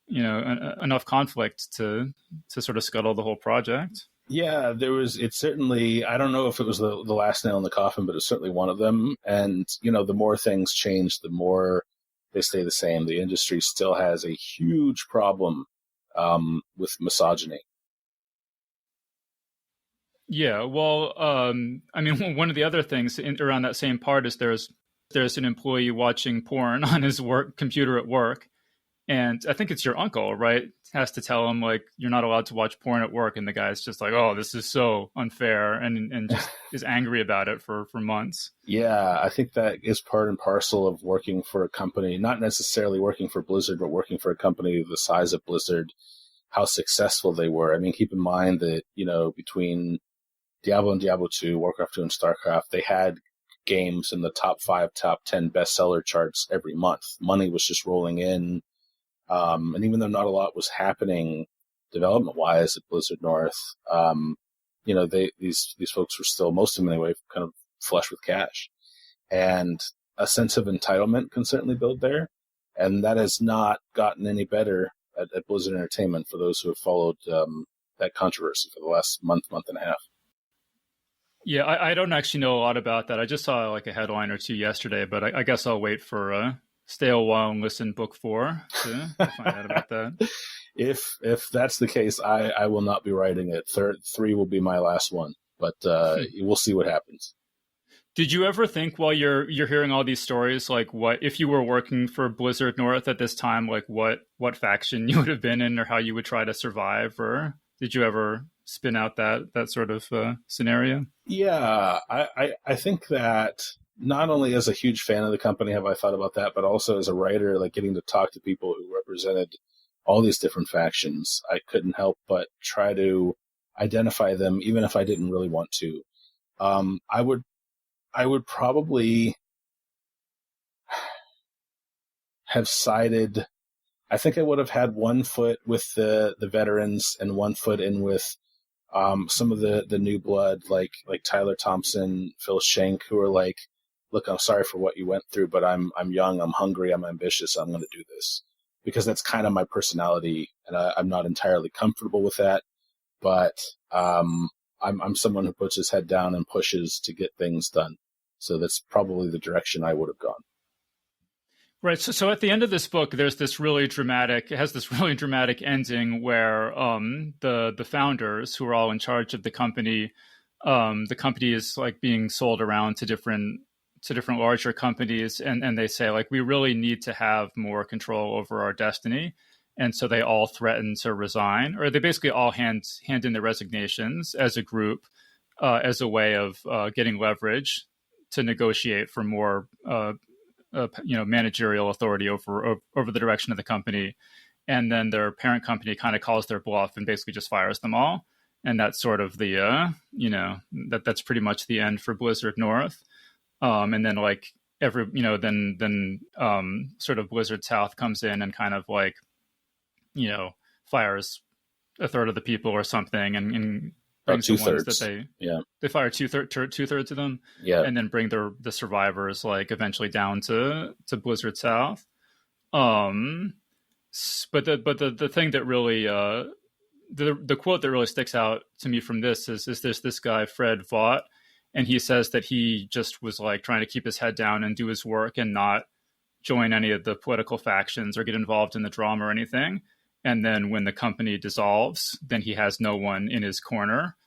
enough conflict to sort of scuttle the whole project. Yeah, it's certainly, I don't know if it was the last nail in the coffin, but it's certainly one of them. And, the more things change, the more they stay the same. The industry still has a huge problem with misogyny. Yeah, well, I mean, one of the other things around that same part is there's an employee watching porn on his computer at work, and I think it's your uncle, right? Has to tell him, like, you're not allowed to watch porn at work, and the guy's just like, oh, this is so unfair, and just is angry about it for months. Yeah, I think that is part and parcel of working for a company, not necessarily working for Blizzard, but working for a company the size of Blizzard, how successful they were. I mean, keep in mind that, between Diablo and Diablo 2, Warcraft 2 and StarCraft, they had games in the top 5, top 10 bestseller charts every month. Money was just rolling in. And even though not a lot was happening development-wise at Blizzard North, these folks were still, most of them anyway, kind of flush with cash. And a sense of entitlement can certainly build there. And that has not gotten any better at Blizzard Entertainment for those who have followed that controversy for the last month and a half. Yeah, I don't actually know a lot about that. I just saw like a headline or two yesterday, but I guess I'll wait for stay a while and listen book 4 to find out about that. If that's the case, I will not be writing it. 3 will be my last one, but we'll see what happens. Did you ever think, while you're hearing all these stories, like, what if you were working for Blizzard North at this time, like what faction you would have been in, or how you would try to survive? Or did you ever spin out that sort of scenario? Yeah, I think that not only as a huge fan of the company have I thought about that, but also as a writer, like getting to talk to people who represented all these different factions, I couldn't help but try to identify them, even if I didn't really want to. I would probably have sided. I think I would have had one foot with the veterans and one foot in with some of the new blood, like Tyler Thompson, Phil Schenk, who are like, look, I'm sorry for what you went through, but I'm young, I'm hungry, I'm ambitious, I'm going to do this. Because that's kind of my personality, and I'm not entirely comfortable with that. But I'm someone who puts his head down and pushes to get things done. So that's probably the direction I would have gone. Right. So at the end of this book, it has this really dramatic ending where the founders, who are all in charge of the company is like being sold around to different larger companies, and they say, like, we really need to have more control over our destiny. And so they all threaten to resign, or they basically all hand in their resignations as a group, as a way of getting leverage to negotiate for more managerial authority over the direction of the company. And then their parent company kind of calls their bluff and basically just fires them all. And that's sort of the that's pretty much the end for Blizzard North. And then, like, then sort of Blizzard South comes in and kind of like, fires a third of the people or something, and brings the ones that they fire two-thirds of them, and then bring the survivors like eventually down to Blizzard South. But the thing that really the quote that really sticks out to me from this is this guy Fred Vaught, and he says that he just was like trying to keep his head down and do his work and not join any of the political factions or get involved in the drama or anything. And then when the company dissolves, then he has no one in his corner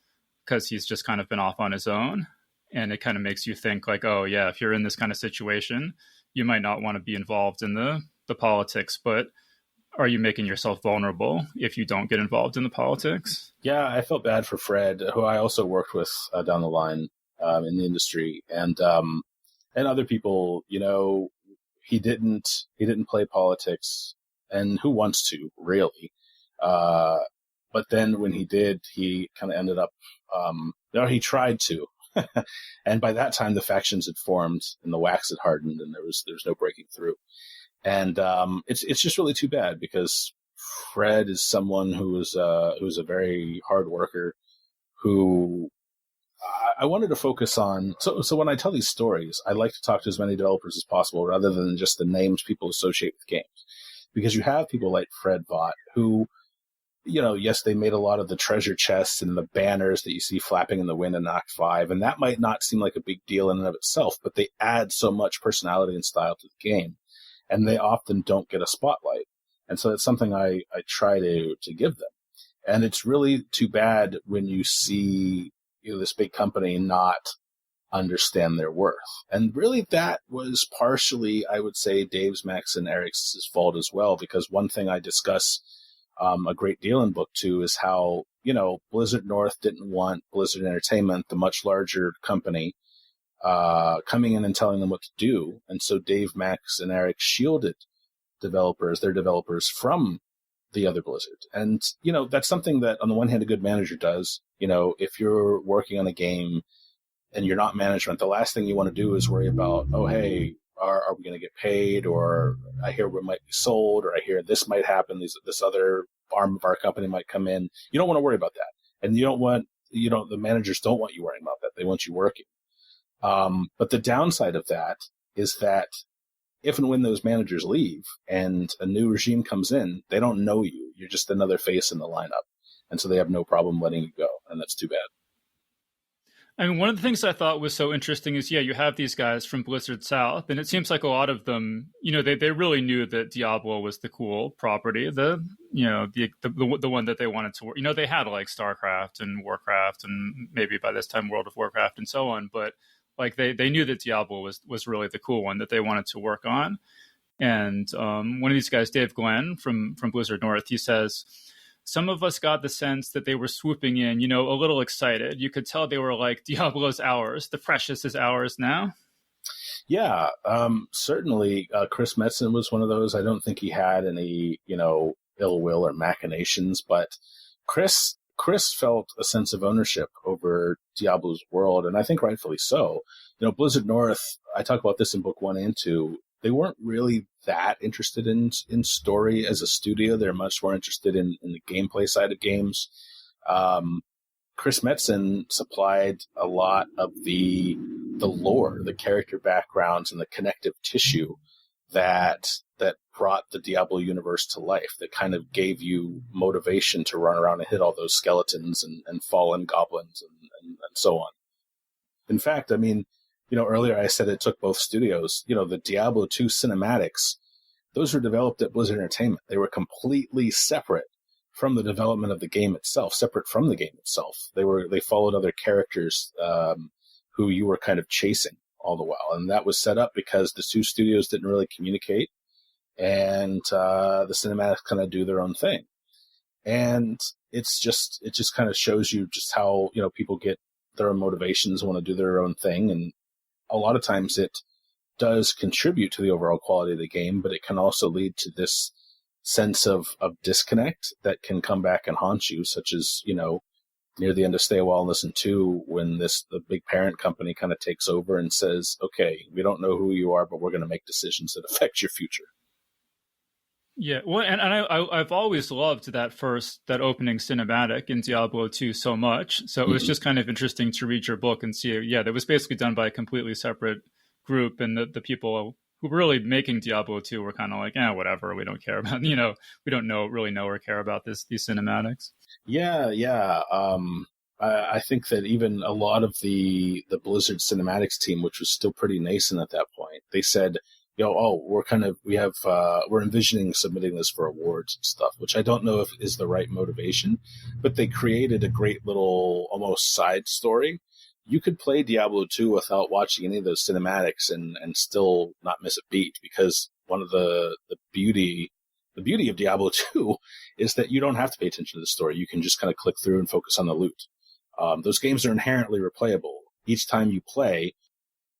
because he's just kind of been off on his own. And it kind of makes you think like, oh yeah, if you're in this kind of situation, you might not want to be involved in the politics, but are you making yourself vulnerable if you don't get involved in the politics? Yeah, I felt bad for Fred, who I also worked with down the line in the industry, and other people. He didn't play politics, and who wants to really? But then when he did, he kind of ended up. He tried to, and by that time the factions had formed and the wax had hardened, and there was no breaking through. And it's just really too bad because Fred is someone who's a very hard worker who I wanted to focus on. So when I tell these stories, I like to talk to as many developers as possible rather than just the names people associate with games, because you have people like Fred Vaught who, yes, they made a lot of the treasure chests and the banners that you see flapping in the wind in Act 5, and that might not seem like a big deal in and of itself, but they add so much personality and style to the game. And they often don't get a spotlight. And so it's something I try to give them. And it's really too bad when you see this big company not understand their worth. And really that was partially, I would say, Dave's, Max, and Eric's fault as well, because one thing I discuss a great deal in Book 2 is how, Blizzard North didn't want Blizzard Entertainment, the much larger company, coming in and telling them what to do. And so Dave, Max, and Eric shielded their developers from the other Blizzard. And, that's something that on the one hand, a good manager does. If you're working on a game and you're not management, the last thing you want to do is worry about, oh, hey, are we going to get paid? Or I hear we might be sold, or I hear this might happen. This other arm of our company might come in. You don't want to worry about that. And the managers don't want you worrying about that. They want you working. But the downside of that is that if and when those managers leave and a new regime comes in, they don't know you. You're just another face in the lineup. And so they have no problem letting you go. And that's too bad. I mean, one of the things I thought was so interesting is, you have these guys from Blizzard South, and it seems like a lot of them, they really knew that Diablo was the cool property, the one that they wanted to work. They had like StarCraft and Warcraft and maybe by this time World of Warcraft and so on, but like they knew that Diablo was really the cool one that they wanted to work on. And one of these guys, Dave Glenn from Blizzard North, he says, some of us got the sense that they were swooping in, a little excited. You could tell they were like, Diablo's ours. The precious is ours now. Yeah, certainly. Chris Metzen was one of those. I don't think he had any, ill will or machinations, but Chris felt a sense of ownership over Diablo's world, and I think rightfully so. Blizzard North, I talk about this in Book 1 and 2, they weren't really that interested in story as a studio. They're much more interested in the gameplay side of games. Chris Metzen supplied a lot of the lore, the character backgrounds, and the connective tissue that brought the Diablo universe to life, that kind of gave you motivation to run around and hit all those skeletons and fallen goblins and so on. In fact, I mean, earlier I said it took both studios. The Diablo 2 cinematics, those were developed at Blizzard Entertainment. They were completely separate from the development of the game itself, separate from the game itself. They followed other characters who you were kind of chasing all the while. And that was set up because the two studios didn't really communicate, and the cinematics kind of do their own thing. And it just kind of shows you just how, people get their own motivations, want to do their own thing. And a lot of times it does contribute to the overall quality of the game, but it can also lead to this sense of disconnect that can come back and haunt you, such as, near the end of Stay a While and Listen 2 when the big parent company kind of takes over and says, okay, we don't know who you are, but we're going to make decisions that affect your future. Yeah, well, and I've always loved that opening cinematic in Diablo 2 so much. So it was just kind of interesting to read your book and see, yeah, that was basically done by a completely separate group, and the people who were really making Diablo 2 were kind of like, whatever, we don't care about, we don't really know or care about these cinematics. Yeah. I think that even a lot of the Blizzard cinematics team, which was still pretty nascent at that point, they said, we're envisioning submitting this for awards and stuff, which I don't know if is the right motivation, but they created a great little almost side story. You could play Diablo 2 without watching any of those cinematics and still not miss a beat, because one of the beauty of Diablo 2 is that you don't have to pay attention to the story. You can just kind of click through and focus on the loot. Those games are inherently replayable. Each time you play,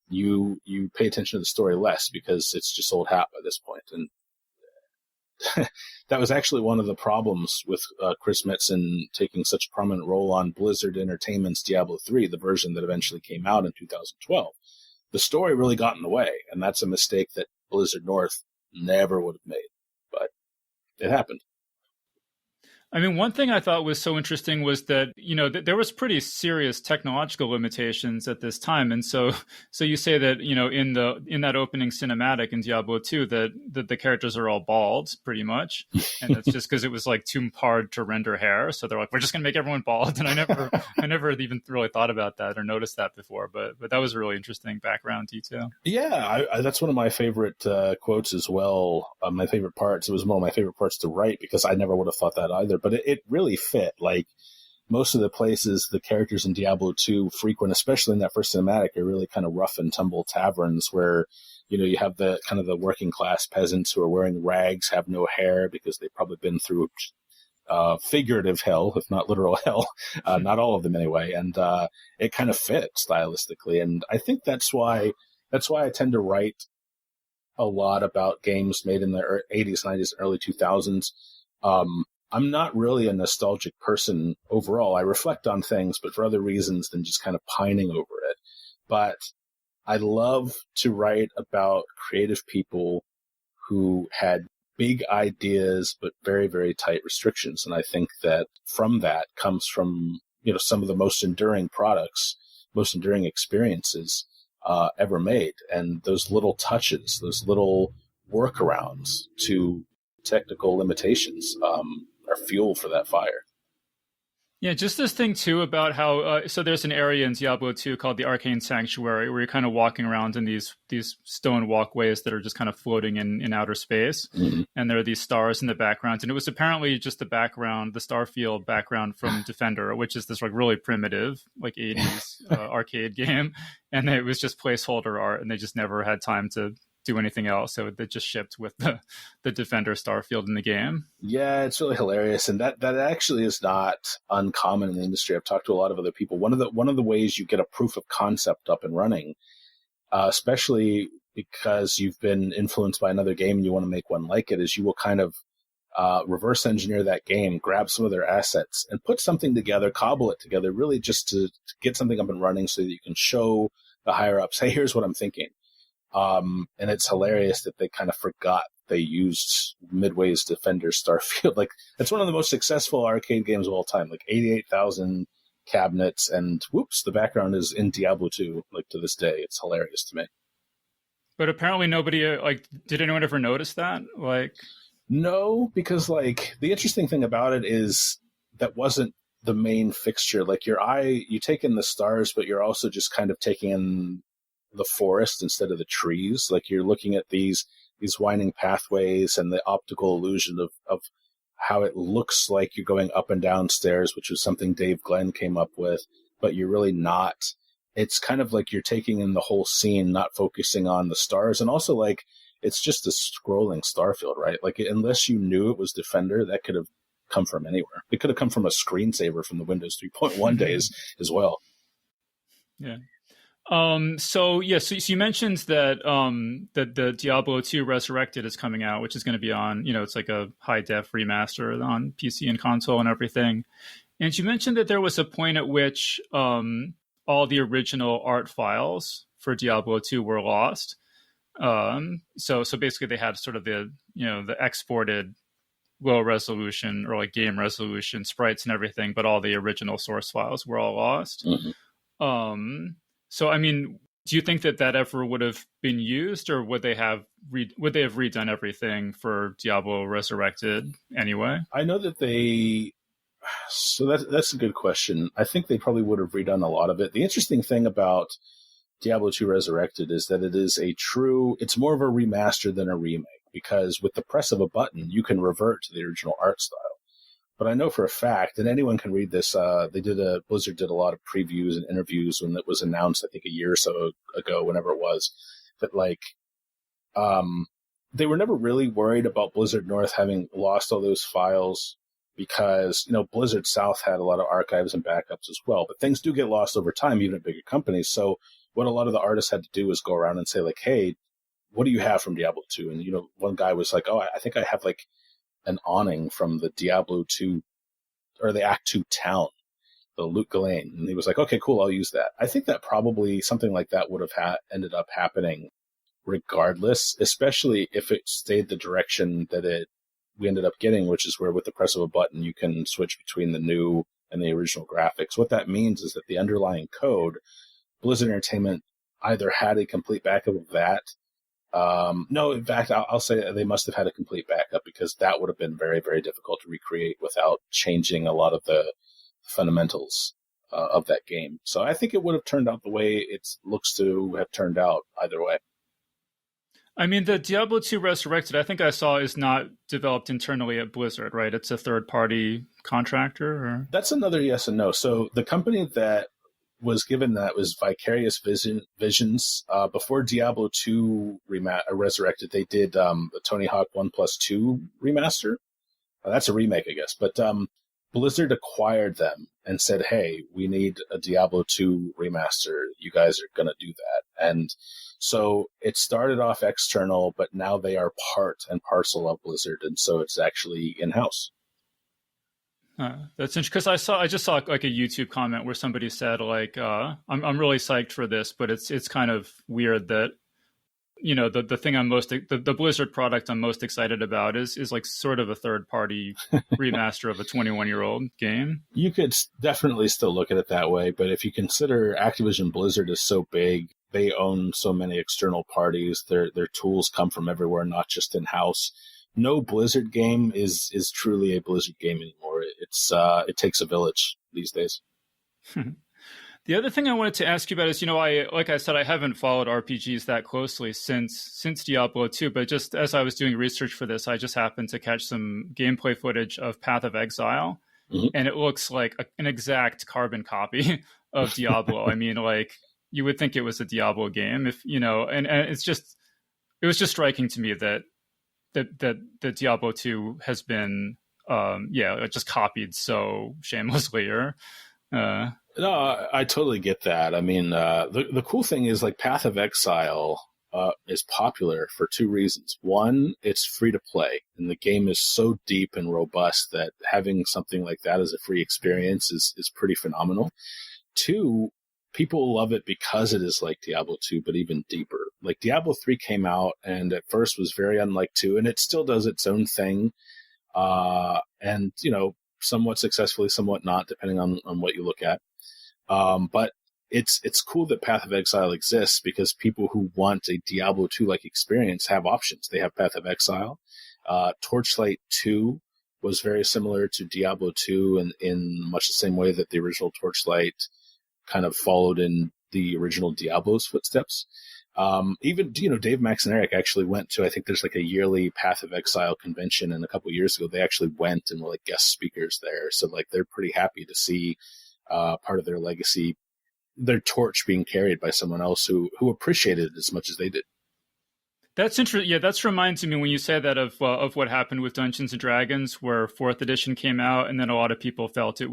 you pay attention to the story less because it's just old hat by this point. And that was actually one of the problems with Chris Metzen taking such a prominent role on Blizzard Entertainment's Diablo 3, the version that eventually came out in 2012. The story really got in the way, and that's a mistake that Blizzard North never would have made, but it happened. I mean, one thing I thought was so interesting was that, there was pretty serious technological limitations at this time. And so you say that, in that opening cinematic in Diablo 2, that the characters are all bald pretty much. And that's just because it was like too hard to render hair. So they're like, we're just going to make everyone bald. And I never even really thought about that or noticed that before. But that was a really interesting background detail. Yeah, that's one of my favorite quotes as well. My favorite parts. It was one of my favorite parts to write because I never would have thought that either. But it really fit. Like most of the places the characters in Diablo 2 frequent, especially in that first cinematic, are really kind of rough and tumble taverns where, you have the kind of the working class peasants who are wearing rags, have no hair because they've probably been through figurative hell, if not literal hell. Not all of them anyway. And it kind of fit stylistically. And I think that's why I tend to write a lot about games made in the 80s, 90s, early 2000s. I'm not really a nostalgic person overall. I reflect on things, but for other reasons than just kind of pining over it. But I love to write about creative people who had big ideas, but very, very tight restrictions. And I think that from that comes from, some of the most enduring products, most enduring experiences ever made. And those little touches, those little workarounds to technical limitations are fuel for that fire. Yeah, just this thing too about how so there's an area in Diablo 2 called the Arcane Sanctuary where you're kind of walking around in these stone walkways that are just kind of floating in outer space, and there are these stars in the background, and it was apparently just the starfield background from Defender, which is this like really primitive like 80s arcade game, and it was just placeholder art, and they just never had time to do anything else, so they just shipped with the Defender starfield in the game. Yeah, it's really hilarious, and that actually is not uncommon in the industry. I've talked to a lot of other people. One of the ways you get a proof of concept up and running, especially because you've been influenced by another game and you want to make one like it, is you will kind of reverse engineer that game, grab some of their assets, and put something together, cobble it together, really just to get something up and running so that you can show the higher ups, hey, here's what I'm thinking. And it's hilarious that they kind of forgot they used Midway's Defender Starfield. Like, that's one of the most successful arcade games of all time, like 88,000 cabinets, and whoops, the background is in Diablo 2, like to this day. It's hilarious to me. But apparently nobody, did anyone ever notice that? No, because the interesting thing about it is that wasn't the main fixture. Like, your eye, you take in the stars, but you're also just kind of taking in the forest instead of the trees. Like, you're looking at these winding pathways and the optical illusion of how it looks like you're going up and down stairs, which was something Dave Glenn came up with, but you're really not. It's kind of like you're taking in the whole scene, not focusing on the stars. And also, it's just a scrolling starfield, right? Like, unless you knew it was Defender, that could have come from anywhere. It could have come from a screensaver from the Windows 3.1 days as well. Yeah. So you mentioned that that the Diablo 2 Resurrected is coming out, which is going to be on, it's like a high def remaster on PC and console and everything. And you mentioned that there was a point at which all the original art files for Diablo 2 were lost. So basically they had sort of the exported low resolution or like game resolution sprites and everything, but all the original source files were all lost. Mm-hmm. So I mean, do you think that ever would have been used, or would they have redone everything for Diablo Resurrected anyway? I know that so that's a good question. I think they probably would have redone a lot of it. The interesting thing about Diablo 2 Resurrected is that it's more of a remaster than a remake, because with the press of a button, you can revert to the original art style. But I know for a fact, and anyone can read this, Blizzard did a lot of previews and interviews when it was announced, I think a year or so ago, whenever it was, that they were never really worried about Blizzard North having lost all those files, because, Blizzard South had a lot of archives and backups as well. But things do get lost over time, even at bigger companies. So what a lot of the artists had to do was go around and say, hey, what do you have from Diablo 2? And, one guy was like, I think I have an awning from the Diablo 2 or the Act 2 town, the Lut Galen. And he was like, okay, cool, I'll use that. I think that probably something like that would have ended up happening regardless, especially if it stayed the direction that we ended up getting, which is where with the press of a button, you can switch between the new and the original graphics. What that means is that the underlying code, Blizzard Entertainment either had a complete backup of that. No, in fact, I'll say they must have had a complete backup, because that would have been very, very difficult to recreate without changing a lot of the fundamentals of that game. So I think it would have turned out the way it looks to have turned out either way. I mean, the Diablo 2 Resurrected, I think I saw, is not developed internally at Blizzard, right? It's a third-party contractor? Or? That's another yes and no. So the company that was given that was Vicarious Visions. Before Diablo 2 Resurrected, they did the Tony Hawk 1+2 remaster. That's a remake, I guess. But Blizzard acquired them and said, hey, we need a Diablo 2 remaster. You guys are going to do that. And so it started off external, but now they are part and parcel of Blizzard. And so it's actually in-house. That's interesting, because I just saw like a YouTube comment where somebody said I'm really psyched for this, but it's kind of weird that the thing the Blizzard product I'm most excited about is like sort of a third party remaster of a 21-year-old game. You could definitely still look at it that way, but if you consider Activision Blizzard is so big, they own so many external parties, their tools come from everywhere, not just in house. No Blizzard game is truly a Blizzard game anymore. It takes a village these days. The other thing I wanted to ask you about is, like I said, I haven't followed RPGs that closely since Diablo 2, but just as I was doing research for this, I just happened to catch some gameplay footage of Path of Exile, and it looks like an exact carbon copy of Diablo. I mean, you would think it was a Diablo game, if and it was just striking to me that Diablo 2 has been just copied so shamelessly. No, I totally get that. I mean, the cool thing is Path of Exile is popular for two reasons. One, it's free to play, and the game is so deep and robust that having something like that as a free experience is pretty phenomenal. Two, people love it because it is like Diablo 2, but even deeper. Diablo 3 came out and at first was very unlike 2, and it still does its own thing. And, somewhat successfully, somewhat not, depending on what you look at. But it's cool that Path of Exile exists, because people who want a Diablo 2-like experience have options. They have Path of Exile. Torchlight 2 was very similar to Diablo 2 in much the same way that the original Torchlight kind of followed in the original Diablo's footsteps. Even, Dave Maxineric actually went to, I think there's a yearly Path of Exile convention, and a couple of years ago they actually went and were guest speakers there. So they're pretty happy to see part of their legacy, their torch being carried by someone else who appreciated it as much as they did. That's interesting. Yeah, that's reminds me when you say that of what happened with Dungeons and Dragons, where 4th edition came out, and then a lot of people felt it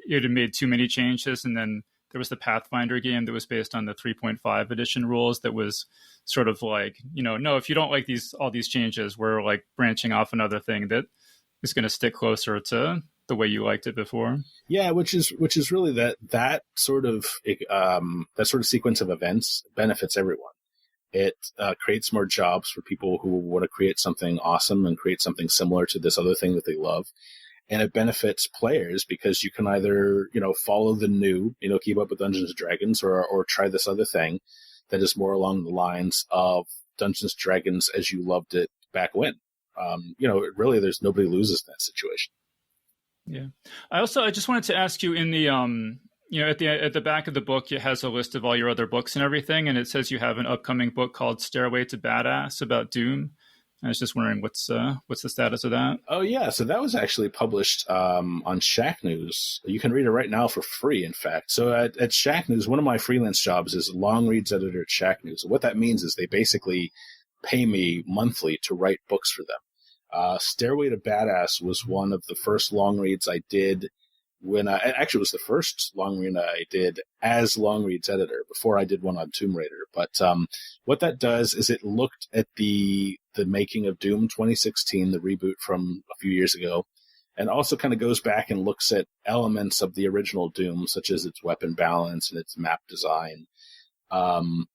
had made too many changes, and then there was the Pathfinder game that was based on the 3.5 edition rules that was sort of no, if you don't like all these changes, we're branching off another thing that is going to stick closer to the way you liked it before. Yeah, which is really that sort of sequence of events benefits everyone. It creates more jobs for people who want to create something awesome and create something similar to this other thing that they love. And it benefits players because you can either, follow the new, keep up with Dungeons and Dragons or try this other thing that is more along the lines of Dungeons and Dragons as you loved it back when. Really there's nobody loses in that situation. Yeah. I just wanted to ask you in the, at the back of the book, it has a list of all your other books and everything. And it says you have an upcoming book called Stairway to Badass about Doom. I was just wondering what's the status of that? Oh, yeah. So that was actually published on Shacknews. You can read it right now for free, in fact. So at Shacknews, one of my freelance jobs is long reads editor at Shacknews. What that means is they basically pay me monthly to write books for them. Stairway to Badass was one of the first long reads I did it was the first long read I did as long reads editor before I did one on Tomb Raider. But what that does is it looked at the making of Doom 2016, the reboot from a few years ago, and also kind of goes back and looks at elements of the original Doom, such as its weapon balance and its map design. And,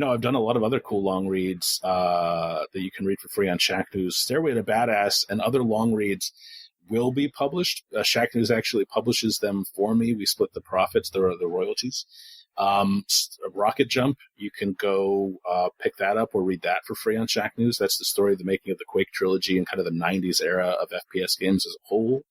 I've done a lot of other cool long reads that you can read for free on Shacknews. Stairway to Badass and other long reads will be published. Shacknews actually publishes them for me. We split the profits, the royalties. Rocket Jump, you can go pick that up or read that for free on Shacknews. That's the story of the making of the Quake trilogy and kind of the 90s era of FPS games as a whole.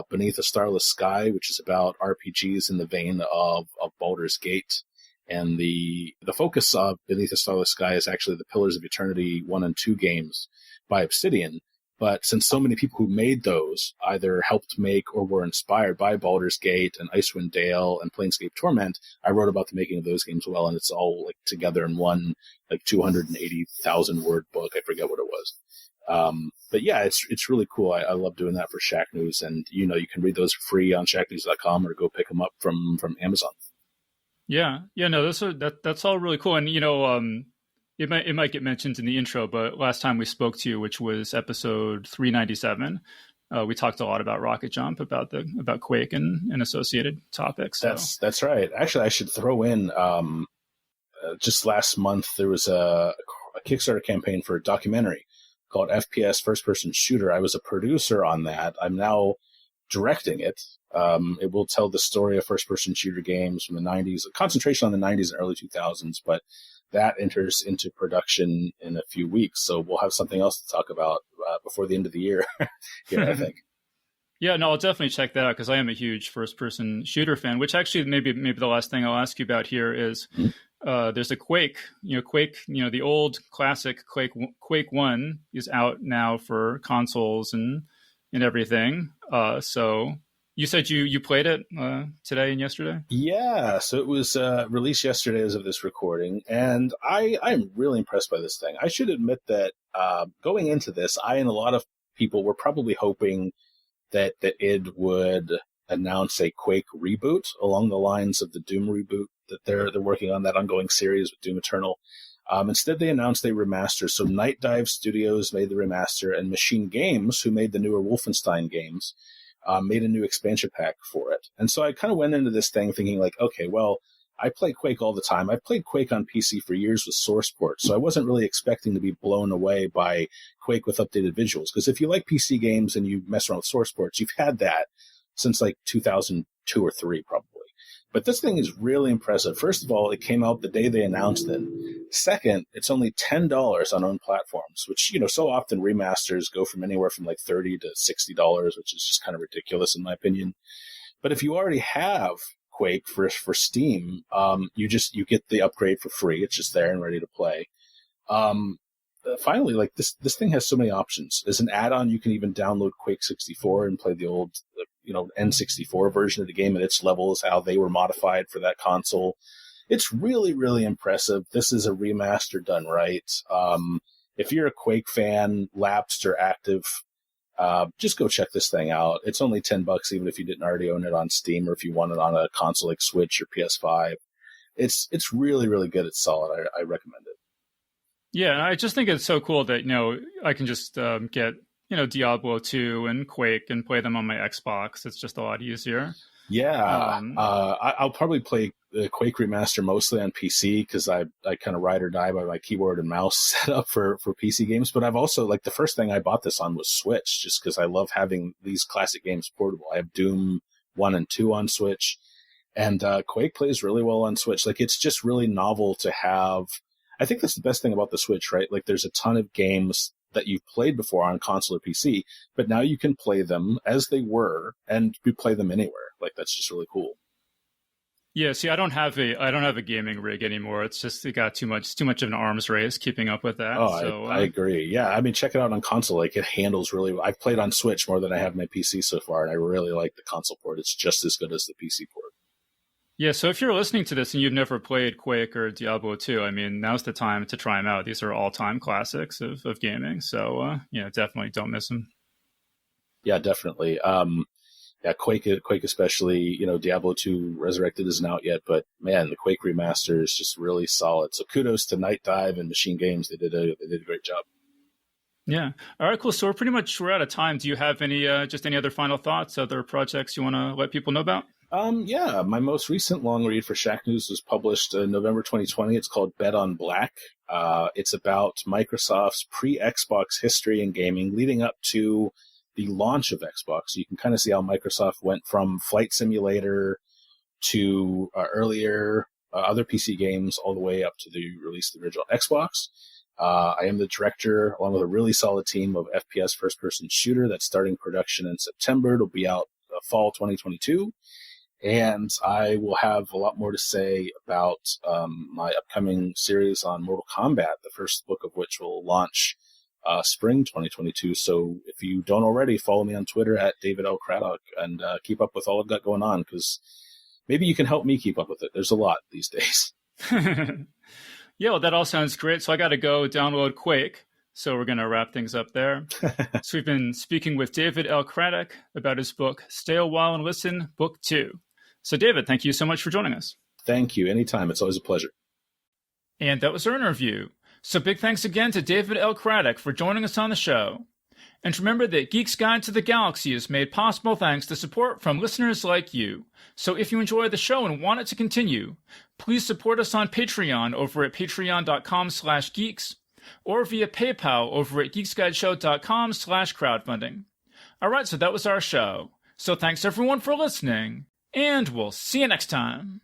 Beneath a Starless Sky, which is about RPGs in the vein of Baldur's Gate. And the focus of Beneath a Starless Sky is actually the Pillars of Eternity 1 and 2 games by Obsidian. But since so many people who made those either helped make or were inspired by Baldur's Gate and Icewind Dale and Planescape Torment, I wrote about the making of those games as well, and it's all together in one 280,000 word book. I forget what it was. But yeah, it's really cool. I love doing that for Shacknews, and you can read those for free on shacknews.com or go pick them up from Amazon. Yeah, no, that's all really cool, and It might get mentioned in the intro, but last time we spoke to you, which was episode 397, we talked a lot about Rocket Jump, about Quake and associated topics. So. That's right. Actually, I should throw in just last month there was a Kickstarter campaign for a documentary called FPS First Person Shooter. I was a producer on that. I'm now directing it. It will tell the story of first person shooter games from the 90s, a concentration on the 90s and early 2000s, but that enters into production in a few weeks. So we'll have something else to talk about before the end of the year here, I think. Yeah, no, I'll definitely check that out because I am a huge first-person shooter fan, which actually maybe the last thing I'll ask you about here is there's a Quake, the old classic Quake 1 is out now for consoles and everything. So you said you played it today and yesterday? Yeah, so it was released yesterday as of this recording, and I'm really impressed by this thing. I should admit that going into this, I and a lot of people were probably hoping that id would announce a Quake reboot along the lines of the Doom reboot that they're working on, that ongoing series with Doom Eternal. Instead, they announced a remaster. So Night Dive Studios made the remaster, and Machine Games, who made the newer Wolfenstein games, made a new expansion pack for it. And so I kind of went into this thing thinking okay, well, I play Quake all the time. I've played Quake on PC for years with SourcePort, so I wasn't really expecting to be blown away by Quake with updated visuals. Because if you like PC games and you mess around with SourcePorts, you've had that since 2002 or 3 probably. But this thing is really impressive. First of all, it came out the day they announced it. Second, it's only $10 on own platforms, which, so often remasters go from anywhere from $30 to $60, which is just kind of ridiculous in my opinion. But if you already have Quake for Steam, you get the upgrade for free. It's just there and ready to play. Finally, this thing has so many options. As an add-on, you can even download Quake 64 and play the old N64 version of the game at its levels, how they were modified for that console. It's really, really impressive. This is a remaster done right. If you're a Quake fan, lapsed or active, just go check this thing out. It's only $10, even if you didn't already own it on Steam, or if you want it on a console like Switch or PS5. It's really, really good. It's solid. I recommend it. Yeah, I just think it's so cool that I can just get Diablo 2 and Quake and play them on my Xbox. It's just a lot easier. Yeah, I'll probably play the Quake Remaster mostly on PC because I kind of ride or die by my keyboard and mouse setup for PC games. But I've also, like, the first thing I bought this on was Switch, just because I love having these classic games portable. I have Doom 1 and 2 on Switch, and Quake plays really well on Switch. Like, it's just really novel to have. I think that's the best thing about the Switch, right? Like, there's a ton of games that you've played before on console or PC, but now you can play them as they were, and you play them anywhere. Like, that's just really cool. Yeah, see, I don't have a gaming rig anymore. It's just it got too much of an arms race keeping up with that. Oh, so, I agree. Yeah, I mean, check it out on console. Like, it handles really well. I've played on Switch more than I have my PC so far, and I really like the console port. It's just as good as the PC port. Yeah, so if you're listening to this and you've never played Quake or Diablo 2, I mean, now's the time to try them out. These are all-time classics of gaming, so definitely don't miss them. Yeah, definitely. Quake especially. Diablo 2 Resurrected isn't out yet, but man, the Quake remaster is just really solid. So kudos to Night Dive and Machine Games. They did a great job. Yeah. All right, cool. So we're out of time. Do you have any other final thoughts, other projects you want to let people know about? My most recent long read for Shacknews was published in November 2020. It's called Bet on Black. It's about Microsoft's pre-Xbox history in gaming leading up to the launch of Xbox. So you can kind of see how Microsoft went from Flight Simulator to earlier other PC games all the way up to the release of the original Xbox. I am the director, along with a really solid team, of FPS first-person shooter that's starting production in September. It'll be out fall 2022. And I will have a lot more to say about my upcoming series on Mortal Kombat, the first book of which will launch spring 2022. So if you don't already, follow me on Twitter at David L. Craddock and keep up with all I've got going on, because maybe you can help me keep up with it. There's a lot these days. Yeah, well, that all sounds great. So I got to go download Quake. So we're going to wrap things up there. So we've been speaking with David L. Craddock about his book, Stay a While and Listen, Book 2. So David, thank you so much for joining us. Thank you. Anytime. It's always a pleasure. And that was our interview. So big thanks again to David L. Craddock for joining us on the show. And remember that Geek's Guide to the Galaxy is made possible thanks to support from listeners like you. So if you enjoy the show and want it to continue, please support us on Patreon over at patreon.com/geeks or via PayPal over at geeksguideshow.com/crowdfunding. All right, so that was our show. So thanks everyone for listening, and we'll see you next time.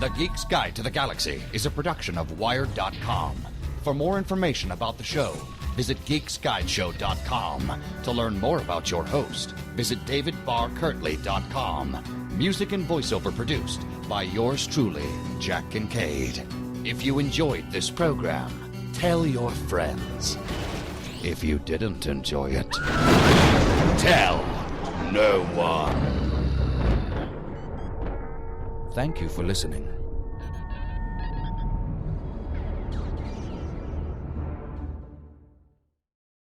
The Geek's Guide to the Galaxy is a production of Wired.com. For more information about the show, visit geeksguideshow.com. To learn more about your host, visit davidbarrkirtley.com. Music and voiceover produced by yours truly, Jack Kincaid. If you enjoyed this program, tell your friends. If you didn't enjoy it, tell no one. Thank you for listening.